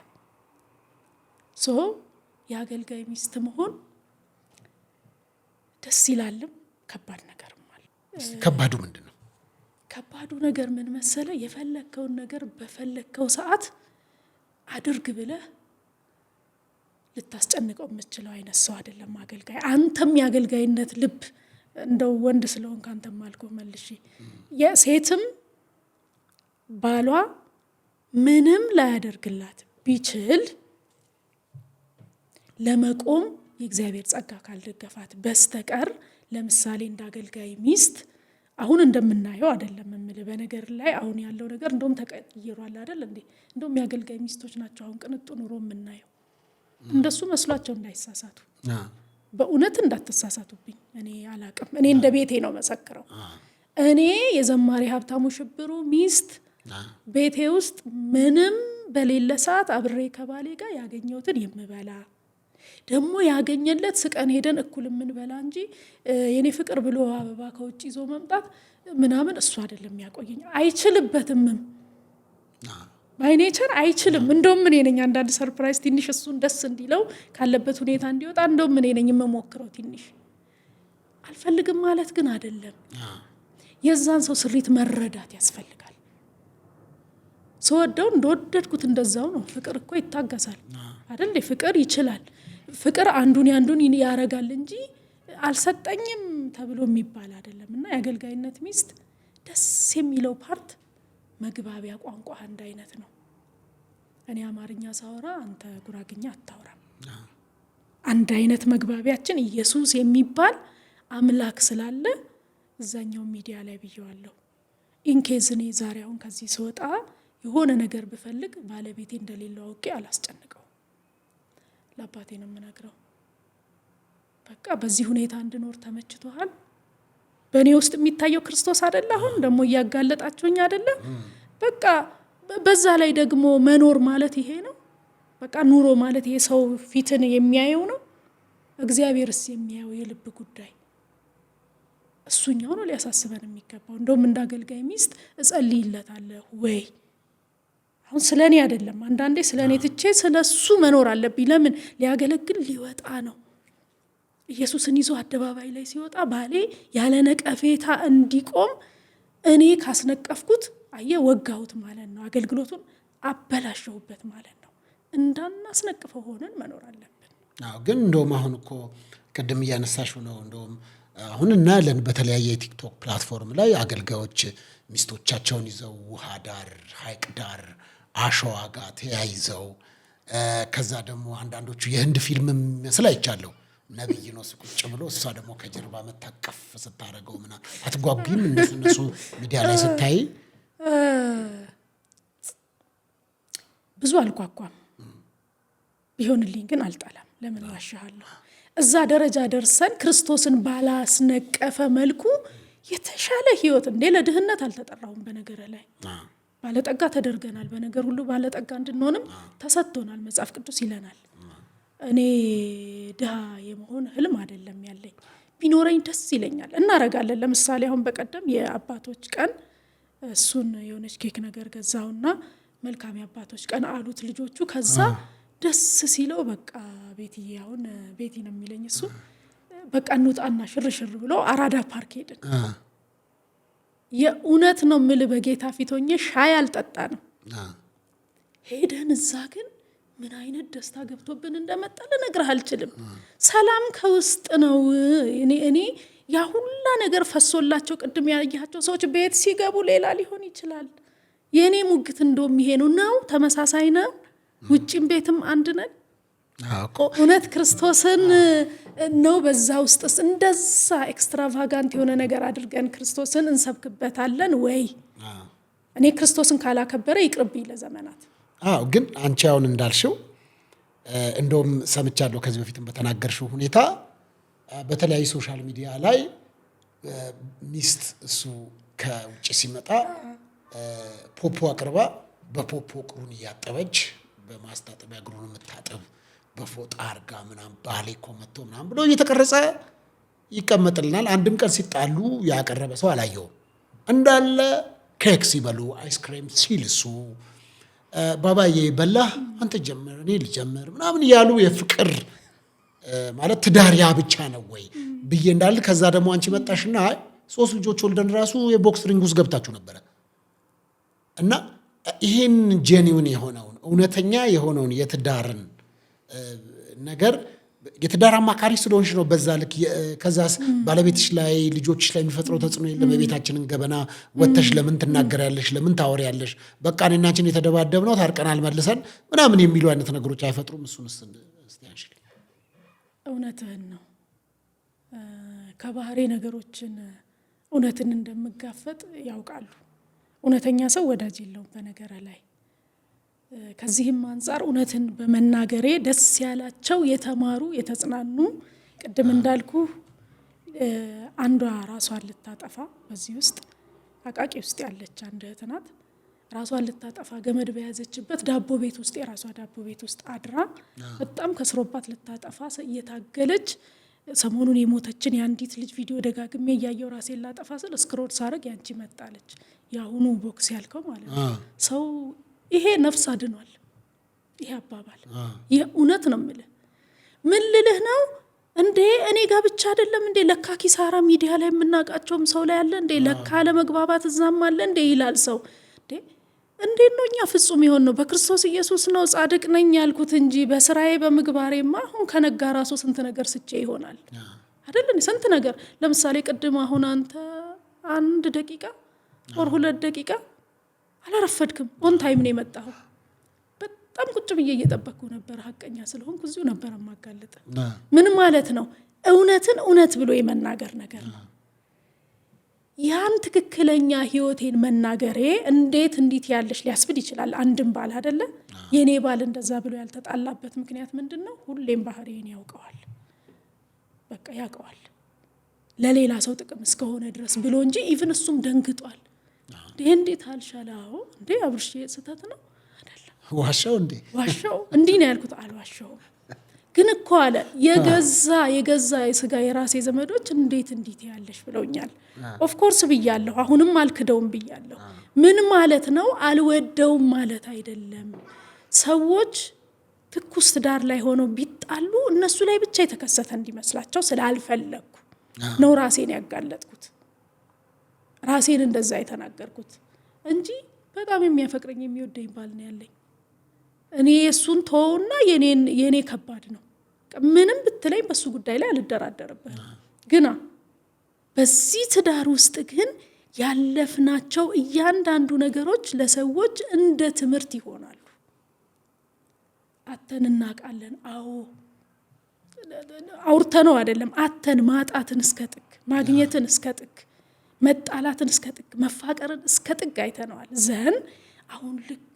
የአገልጋይ ሚስት መሆን ደስ ይላልም፣ ከባድ ነገርም አለ። ከባዱ ምንድን ነው? ከባዱ ነገር ምን መሰለ? የፈለግከውን ነገር በፈለግከው ሰዓት አድርግ ብለህ ልታስጨንቀው የምትችለው አይነት ሰው አይደለም አገልጋይ። አንተም የአገልጋይነት ልብ እንደው ወንድ ስለሆንክ አንተም አልኩ መልሼ የሴትም ባሏ ምንም ላያደርግላት ቢችል ለመቆም የእግዚአብሔር ጸጋ ካልደገፋት በስተቀር ለምሳሌ እንደ አገልጋይ ሚስት አሁን እንደምናየው አይደለም የምልህ። በነገር ላይ አሁን ያለው ነገር እንደውም ተቀይሯል አይደል እንዴ? እንደውም የአገልጋይ ሚስቶች ናቸው አሁን ቅንጡ ኑሮ የምናየው። እንደሱ መስሏቸው እንዳይሳሳቱ፣ በእውነት እንዳትሳሳቱብኝ። እኔ አላቅም። እኔ እንደ ቤቴ ነው መሰክረው። እኔ የዘማሪ ሀብታሙ ሽብሩ ሚስት ቤቴ ውስጥ ምንም በሌለ ሰዓት አብሬ ከባሌ ጋር ያገኘሁትን የምበላ ደግሞ ያገኘለት ስቀን ሄደን እኩል የምንበላ እንጂ የኔ ፍቅር ብሎ አበባ ከውጭ ይዞ መምጣት ምናምን እሱ አይደለም ያቆየኝ። አይችልበትምም ባይ ኔቸር አይችልም። እንደውም እኔ ነኝ አንዳንድ ሰርፕራይዝ ትንሽ እሱን ደስ እንዲለው ካለበት ሁኔታ እንዲወጣ እንደውም እኔ ነኝ የምሞክረው። ትንሽ አልፈልግም ማለት ግን አይደለም። የዛን ሰው ስሪት መረዳት ያስፈልጋል። ሰወደው እንደወደድኩት እንደዛው ነው። ፍቅር እኮ ይታገሳል አይደል? ፍቅር ይችላል። ፍቅር አንዱን ያረጋል እንጂ አልሰጠኝም ተብሎ የሚባል አይደለም። እና የአገልጋይነት ሚስት ደስ የሚለው ፓርት መግባቢያ ቋንቋ አንድ አይነት ነው። እኔ አማርኛ ሳወራ አንተ ጉራግኛ አታወራም። አንድ አይነት መግባቢያችን ኢየሱስ የሚባል አምላክ ስላለ እዛኛው ሚዲያ ላይ ብየዋለሁ። ኢንኬዝ እኔ ዛሬ አሁን ከዚህ ስወጣ የሆነ ነገር ብፈልግ ባለቤቴ እንደሌለው አውቄ አላስጨንቀው። ለአባቴ ነው የምነግረው። በቃ በዚህ ሁኔታ እንድኖር ተመችቶሃል? በእኔ ውስጥ የሚታየው ክርስቶስ አይደለ? አሁን ደግሞ እያጋለጣችሁኝ አይደለ? በቃ በዛ ላይ ደግሞ መኖር ማለት ይሄ ነው። በቃ ኑሮ ማለት ይሄ ሰው ፊትን የሚያየው ነው። እግዚአብሔርስ የሚያየው የልብ ጉዳይ እሱኛው ነው ሊያሳስበን የሚገባው። እንደውም እንዳገልጋይ ሚስት እጸልይለታለሁ ወይ አሁን ስለኔ አይደለም። አንዳንዴ ስለኔ ትቼ ስለሱ መኖር አለብኝ። ለምን? ሊያገለግል ሊወጣ ነው። ኢየሱስን ይዞ አደባባይ ላይ ሲወጣ ባሌ ያለ ነቀፌታ እንዲቆም እኔ ካስነቀፍኩት ወጋሁት ማለት ነው። አገልግሎቱን አበላሸሁበት ማለት ነው። እንዳናስነቅፈው ሆነን መኖር አለብን። ግን እንደውም አሁን እኮ ቅድም እያነሳሽው ነው። እንደውም አሁን እናያለን በተለያየ የቲክቶክ ፕላትፎርም ላይ አገልጋዮች ሚስቶቻቸውን ይዘው ውሃ ዳር፣ ሐይቅ ዳር፣ አሸዋ ጋር ተያይዘው ከዛ ደግሞ አንዳንዶቹ የህንድ ፊልም መስል አይቻለሁ። ነብይ ነው ቁጭ ብሎ እሷ ደግሞ ከጀርባ መታቀፍ ስታረገው ምናምን አትጓጉም? እነሱ ሚዲያ ላይ ስታይ ብዙ አልጓጓም። ቢሆንልኝ ግን አልጠላም። ለምን ዋሻለሁ? እዛ ደረጃ ደርሰን ክርስቶስን ባላስነቀፈ መልኩ የተሻለ ህይወት እንዴ! ለድህነት አልተጠራሁም። በነገር ላይ ባለጠጋ ተደርገናል። በነገር ሁሉ ባለጠጋ እንድንሆንም ተሰጥቶናል። መጽሐፍ ቅዱስ ይለናል። እኔ ድሃ የመሆን ህልም አይደለም ያለኝ። ቢኖረኝ ደስ ይለኛል። እናረጋለን። ለምሳሌ አሁን በቀደም የአባቶች ቀን እሱን የሆነች ኬክ ነገር ገዛውና መልካም የአባቶች ቀን አሉት ልጆቹ። ከዛ ደስ ሲለው በቃ ቤትዬ አሁን ቤቲ ነው የሚለኝ እሱ በቃ እንውጣና ሽርሽር ብሎ አራዳ ፓርክ ሄድን። የእውነት ነው የምልህ በጌታ ፊት ሆኜ ሻይ አልጠጣንም። ሄደን እዛ ግን ምን አይነት ደስታ ገብቶብን እንደመጣ ልነግርህ አልችልም። ሰላም ከውስጥ ነው። እኔ ያ ሁላ ነገር ፈሶላቸው ቅድም ያያቸው ሰዎች ቤት ሲገቡ ሌላ ሊሆን ይችላል። የኔ ሙግት እንደውም ይሄ ነው። ተመሳሳይ ነው። ውጪም ቤትም አንድ ነን። እውነት ክርስቶስን ነው በዛ ውስጥስ እንደዛ ኤክስትራቫጋንት የሆነ ነገር አድርገን ክርስቶስን እንሰብክበታለን ወይ? እኔ ክርስቶስን ካላከበረ ይቅርብኝ ለዘመናት። ግን አንቺ አሁን እንዳልሽው እንደውም ሰምቻለሁ ከዚህ በፊትም በተናገርሽው ሁኔታ በተለያዩ ሶሻል ሚዲያ ላይ ሚስት እሱ ከውጭ ሲመጣ ፖፖ አቅርባ በፖፖ እግሩን እያጠበች በማስታጠቢያ እግሩን የምታጠብ በፎጣ አርጋ ምናምን ባሌ እኮ መጥቶ ምናምን ብሎ እየተቀረጸ ይቀመጥልናል። አንድም ቀን ሲጣሉ ያቀረበ ሰው አላየውም። እንዳለ ኬክ ሲበሉ አይስክሬም ሲልሱ ባባዬ በላህ አንተ ጀመር እኔ ልጀምር ምናምን እያሉ የፍቅር ማለት ትዳር ያ ብቻ ነው ወይ ብዬ እንዳል ከዛ ደግሞ አንቺ መጣሽና 3 ልጆች ወልደን ራሱ የቦክስ ሪንግ ውስጥ ገብታችሁ ነበረ እና ይሄን ጄኒውን የሆነውን እውነተኛ የሆነውን የትዳርን ነገር የትዳር አማካሪ ስለሆንሽ ነው በዛ ልክ ከዛስ ባለቤትሽ ላይ ልጆችሽ ላይ የሚፈጥረው ተጽዕኖ የለም? የቤታችንን ገበና ወተሽ ለምን ትናገሪያለሽ? ለምን ታወሪያለሽ? በቃ እኔና አንቺን የተደባደብነው ታርቀናል መልሰን ምናምን የሚሉ አይነት ነገሮች አይፈጥሩም? እሱንስ እስቲ አንሽልኝ። እውነትህን ነው። ከባህሪ ነገሮችን እውነትን እንደምጋፈጥ ያውቃሉ። እውነተኛ ሰው ወዳጅ የለውም በነገር ላይ። ከዚህም አንጻር እውነትን በመናገሬ ደስ ያላቸው የተማሩ የተጽናኑ ቅድም እንዳልኩ አንዷ ራሷን ልታጠፋ በዚህ ውስጥ አቃቂ ውስጥ ያለች አንድ እህት ናት። ራሷን ልታጠፋ ገመድ በያዘችበት ዳቦ ቤት ውስጥ የራሷ ዳቦ ቤት ውስጥ አድራ በጣም ከስሮባት ልታጠፋ እየታገለች ሰሞኑን የሞተችን የአንዲት ልጅ ቪዲዮ ደጋግሜ እያየው ራሴን ላጠፋ ስል ስክሮል ሳረግ ያንቺ መጣለች። ያሁኑ ቦክስ ያልከው ማለት ነው። ሰው ይሄ ነፍስ አድኗል። ይሄ አባባል የእውነት ነው የምልህ። ምን ልልህ ነው እንዴ? እኔ ጋር ብቻ አይደለም እንዴ? ለካ ኪሳራ ሚዲያ ላይ የምናውቃቸውም ሰው ላይ አለ እንዴ? ለካ ለመግባባት እዛም አለ እንዴ ይላል ሰው። እንዴት ነው እኛ ፍጹም ይሆን ነው? በክርስቶስ ኢየሱስ ነው ጻድቅ ነኝ ያልኩት እንጂ በስራዬ በምግባሬማ አሁን ከነጋ ራሱ ስንት ነገር ስቼ ይሆናል አይደል? ስንት ነገር ለምሳሌ ቅድም አሁን አንተ 1 ደቂቃ ወር 2 ደቂቃ አላረፈድክም። ኦን ታይም ነው የመጣኸው። በጣም ቁጭ ብዬ እየጠበቅኩ ነበር። ሀቀኛ ስለሆንኩ እዚሁ ነበር ማጋለጥ። ምን ማለት ነው? እውነትን እውነት ብሎ የመናገር ነገር ነው። ያን ትክክለኛ ህይወቴን መናገሬ እንዴት እንዲት ያለሽ ሊያስብል ይችላል። አንድም ባል አይደለ የኔ ባል እንደዛ ብሎ ያልተጣላበት ምክንያት ምንድነው? ሁሌም ባህሪዬን ያውቀዋል። በቃ ያውቀዋል ለሌላ ሰው ጥቅም እስከሆነ ድረስ ብሎ እንጂ ኢቭን እሱም ደንግጧል። እንዴት አልሻላው እንዴ አብርሽ ስህተት ነው አይደለም ዋሻው እንዴ ነው ያልኩት። አልዋሻው ግን እኮ አለ የገዛ የስጋ የራሴ ዘመዶች እንዴት እንዲት ያለሽ ብለውኛል። ኦፍ ኮርስ ብያለሁ። አሁንም አልክደውም ብያለሁ። ምን ማለት ነው? አልወደውም ማለት አይደለም። ሰዎች ትኩስ ዳር ላይ ሆነው ቢጣሉ እነሱ ላይ ብቻ የተከሰተ እንዲመስላቸው ስላልፈለኩ ነው ራሴን ያጋለጥኩት፣ ራሴን እንደዛ የተናገርኩት እንጂ በጣም የሚያፈቅረኝ የሚወደኝ ባል ነው ያለኝ። እኔ እሱን ተውና የኔ ከባድ ነው። ምንም ብትለኝ በሱ ጉዳይ ላይ አልደራደርበት። ግና በዚህ ትዳር ውስጥ ግን ያለፍናቸው እያንዳንዱ ነገሮች ለሰዎች እንደ ትምህርት ይሆናሉ። አተን እናቃለን። አዎ አውርተነው አይደለም። አተን ማጣትን እስከ ጥግ፣ ማግኘትን እስከ ጥግ፣ መጣላትን እስከ ጥግ፣ መፋቀርን እስከ ጥግ አይተነዋል። ዘን አሁን ልክ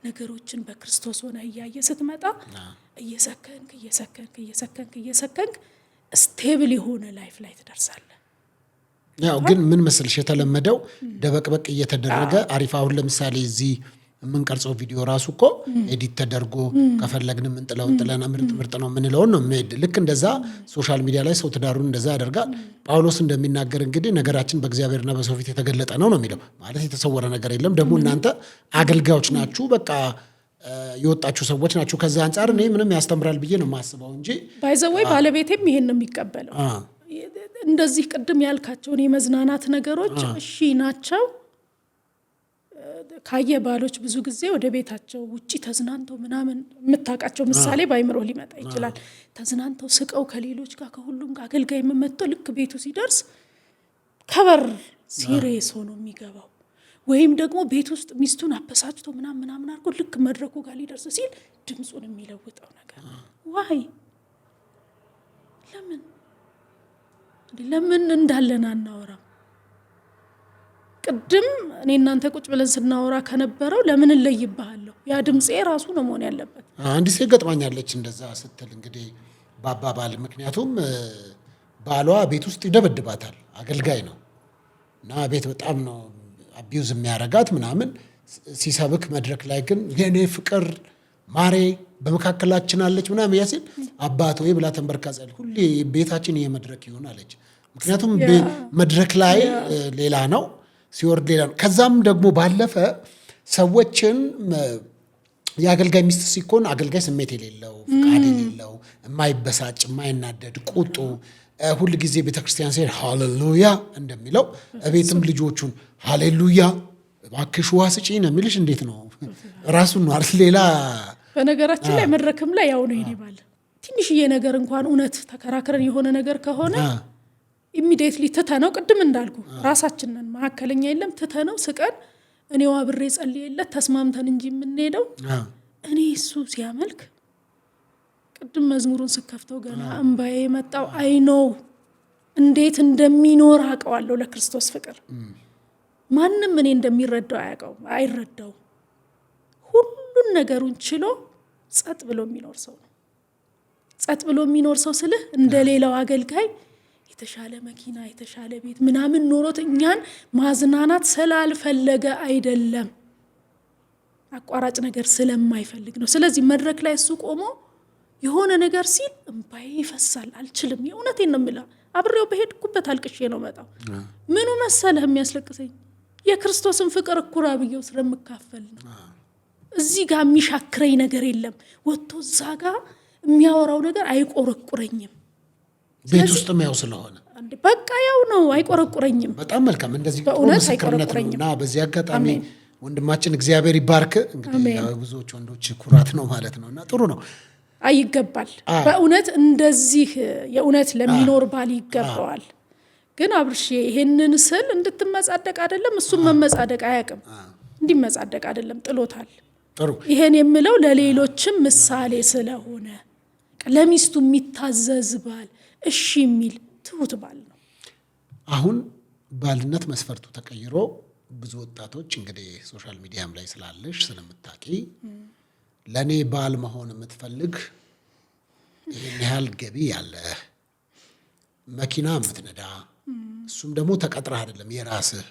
ነገሮችን በክርስቶስ ሆነ እያየ ስትመጣ እየሰከንክ ስቴብል የሆነ ላይፍ ላይ ትደርሳለህ። ያው ግን ምን መሰልሽ የተለመደው ደበቅበቅ እየተደረገ አሪፍ። አሁን ለምሳሌ እዚህ የምንቀርጸው ቪዲዮ ራሱ እኮ ኤዲት ተደርጎ ከፈለግን ጥለን ምርጥ ነው ምንለው ነው የሚሄድ። ልክ እንደዛ ሶሻል ሚዲያ ላይ ሰው ትዳሩን እንደዛ ያደርጋል። ጳውሎስ እንደሚናገር እንግዲህ ነገራችን በእግዚአብሔርና በሰው ፊት የተገለጠ ነው የሚለው። ማለት የተሰወረ ነገር የለም። ደግሞ እናንተ አገልጋዮች ናችሁ፣ በቃ የወጣችሁ ሰዎች ናችሁ። ከዛ አንጻር እኔ ምንም ያስተምራል ብዬ ነው የማስበው እንጂ ባይዘወይ ባለቤቴም ይሄን ነው የሚቀበለው። እንደዚህ ቅድም ያልካቸውን የመዝናናት ነገሮች እሺ ናቸው። ካየ ባሎች ብዙ ጊዜ ወደ ቤታቸው ውጪ ተዝናንተው ምናምን የምታውቃቸው ምሳሌ ባይምሮ ሊመጣ ይችላል። ተዝናንተው ስቀው ከሌሎች ጋር ከሁሉም ጋር አገልጋይ መመጥተው ልክ ቤቱ ሲደርስ ከበር ሲሪየስ ሆኖ የሚገባው ወይም ደግሞ ቤት ውስጥ ሚስቱን አበሳጭቶ ምናምን አድርጎ ልክ መድረኩ ጋር ሊደርስ ሲል ድምፁን የሚለውጠው ነገር ዋይ ለምን እንዳለን አናወራም? ቅድም እኔ እናንተ ቁጭ ብለን ስናወራ ከነበረው ለምን እንለይብሃለሁ? ያ ድምጼ ራሱ ነው መሆን ያለበት። አንድ ሴት ገጥማኛለች እንደዛ ስትል እንግዲህ ባባባል። ምክንያቱም ባሏ ቤት ውስጥ ይደበድባታል፣ አገልጋይ ነው እና ቤት በጣም ነው አቢዩዝ የሚያረጋት ምናምን። ሲሰብክ መድረክ ላይ ግን የኔ ፍቅር ማሬ በመካከላችን አለች ምናምን ያሲል አባት ወይ ብላ ተንበርካ ጸል ሁሌ ቤታችን ይሄ መድረክ ይሆን አለች። ምክንያቱም መድረክ ላይ ሌላ ነው ሲወርድ ሌላ ነው። ከዛም ደግሞ ባለፈ ሰዎችን የአገልጋይ ሚስት ሲኮን አገልጋይ ስሜት የሌለው ፍቃድ የሌለው የማይበሳጭ የማይናደድ ቁጡ ሁሉ ጊዜ ቤተክርስቲያን ሲሄድ ሃሌሉያ እንደሚለው እቤትም ልጆቹን ሃሌሉያ እባክሽ ውሃ ስጪኝ ነው የሚልሽ። እንዴት ነው ራሱን ነው አይደል? ሌላ በነገራችን ላይ መድረክም ላይ ያው ነው ይባል ትንሽዬ ነገር እንኳን እውነት ተከራክረን የሆነ ነገር ከሆነ ኢሚዲየትሊ ትተነው ቅድም እንዳልኩ ራሳችንን ማከለኛ የለም ትተነው ስቀን እኔው አብሬ ጸልየለት ተስማምተን እንጂ የምንሄደው እኔ እሱ ሲያመልክ ቅድም መዝሙሩን ስከፍተው ገና እንባዬ መጣው። አይኖ እንዴት እንደሚኖር አውቀዋለሁ ለክርስቶስ ፍቅር። ማንም እኔ እንደሚረዳው አይረዳው። ሁሉን ነገሩን ችሎ ጸጥ ብሎ የሚኖር ሰው ነው። ጸጥ ብሎ የሚኖር ሰው ስልህ እንደሌላው አገልጋይ የተሻለ መኪና የተሻለ ቤት ምናምን ኖሮት እኛን ማዝናናት ስላልፈለገ አይደለም። አቋራጭ ነገር ስለማይፈልግ ነው። ስለዚህ መድረክ ላይ እሱ ቆሞ የሆነ ነገር ሲል እምባዬ ይፈሳል፣ አልችልም። የእውነቴን ነው የምልህ። አብሬው በሄድኩበት አልቅሼ ነው መጣው። ምኑ መሰለህ የሚያስለቅሰኝ የክርስቶስን ፍቅር እኩራ ብዬው ስለምካፈል ነው። እዚህ ጋር የሚሻክረኝ ነገር የለም። ወጥቶ እዛ ጋር የሚያወራው ነገር አይቆረቁረኝም። ቤት ውስጥም ያው ስለሆነ በቃ ያው ነው፣ አይቆረቁረኝም። በጣም መልካም። እንደዚህ ምስክርነት ነው እና በዚህ አጋጣሚ ወንድማችን እግዚአብሔር ይባርክ። እንግዲህ ብዙዎች ወንዶች ኩራት ነው ማለት ነው እና ጥሩ ነው። ይገባል። በእውነት እንደዚህ የእውነት ለሚኖር ባል ይገባዋል። ግን አብርሽ ይሄንን ስል እንድትመጻደቅ አይደለም፣ እሱም መመጻደቅ አያውቅም። እንዲመጻደቅ አይደለም፣ ጥሎታል። ጥሩ። ይሄን የምለው ለሌሎችም ምሳሌ ስለሆነ ለሚስቱ የሚታዘዝ ባል፣ እሺ የሚል ትሁት ባል ነው። አሁን ባልነት መስፈርቱ ተቀይሮ ብዙ ወጣቶች እንግዲህ ሶሻል ሚዲያም ላይ ስላለሽ ስለምታቂ ለእኔ ባል መሆን የምትፈልግ ይህን ያህል ገቢ ያለ መኪና የምትነዳ እሱም ደግሞ ተቀጥረህ አይደለም የራስህ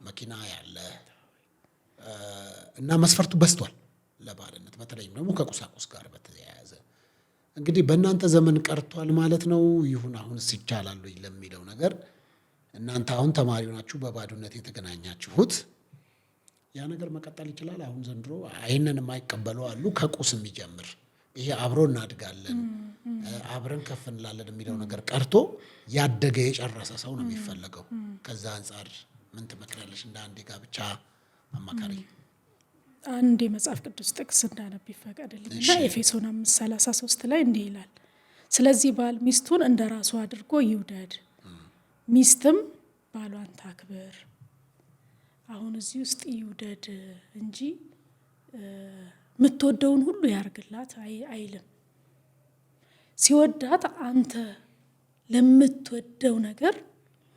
መኪና ያለ እና መስፈርቱ በዝቷል ለባልነት፣ በተለይም ደግሞ ከቁሳቁስ ጋር በተያያዘ እንግዲህ በእናንተ ዘመን ቀርቷል ማለት ነው። ይሁን አሁንስ ይቻላል ወይ ለሚለው ነገር እናንተ አሁን ተማሪ ናችሁ፣ በባዶነት የተገናኛችሁት ያ ነገር መቀጠል ይችላል። አሁን ዘንድሮ ይህንን የማይቀበሉ አሉ። ከቁስ የሚጀምር ይሄ አብሮ እናድጋለን አብረን ከፍ እንላለን የሚለው ነገር ቀርቶ ያደገ የጨረሰ ሰው ነው የሚፈለገው። ከዛ አንጻር ምን ትመክራለሽ እንደ አንድ የጋብቻ አማካሪ? አንድ የመጽሐፍ ቅዱስ ጥቅስ እንዳነብ ይፈቀድልኝና ኤፌሶን 5:33 ላይ እንዲህ ይላል፣ ስለዚህ ባል ሚስቱን እንደ ራሱ አድርጎ ይውደድ፣ ሚስትም ባሏን ታክብር። አሁን እዚህ ውስጥ ይውደድ እንጂ የምትወደውን ሁሉ ያርግላት አይልም። ሲወዳት አንተ ለምትወደው ነገር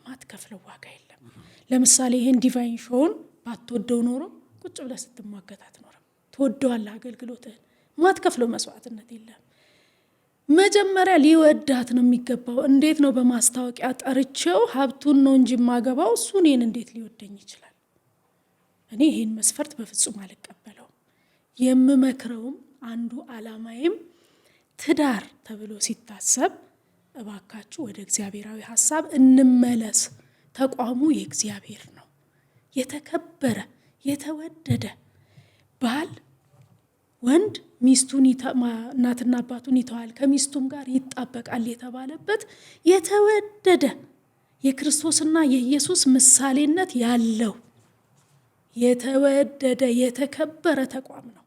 ማትከፍለው ዋጋ የለም። ለምሳሌ ይሄን ዲቫይን ሾውን ባትወደው ኖሮ ቁጭ ብለህ ስትሟገት አትኖርም። ትወደዋለህ፣ አገልግሎትህን ማትከፍለው መስዋዕትነት የለም። መጀመሪያ ሊወዳት ነው የሚገባው። እንዴት ነው በማስታወቂያ ጠርቼው ሀብቱን ነው እንጂ የማገባው እሱ እኔን እንዴት ሊወደኝ ይችላል? እኔ ይሄን መስፈርት በፍጹም አልቀበለውም። የምመክረውም አንዱ ዓላማዬም ትዳር ተብሎ ሲታሰብ እባካችሁ ወደ እግዚአብሔራዊ ሐሳብ እንመለስ። ተቋሙ የእግዚአብሔር ነው። የተከበረ የተወደደ ባል ወንድ ሚስቱን እናትና አባቱን ይተዋል ከሚስቱም ጋር ይጣበቃል የተባለበት የተወደደ የክርስቶስና የኢየሱስ ምሳሌነት ያለው የተወደደ የተከበረ ተቋም ነው።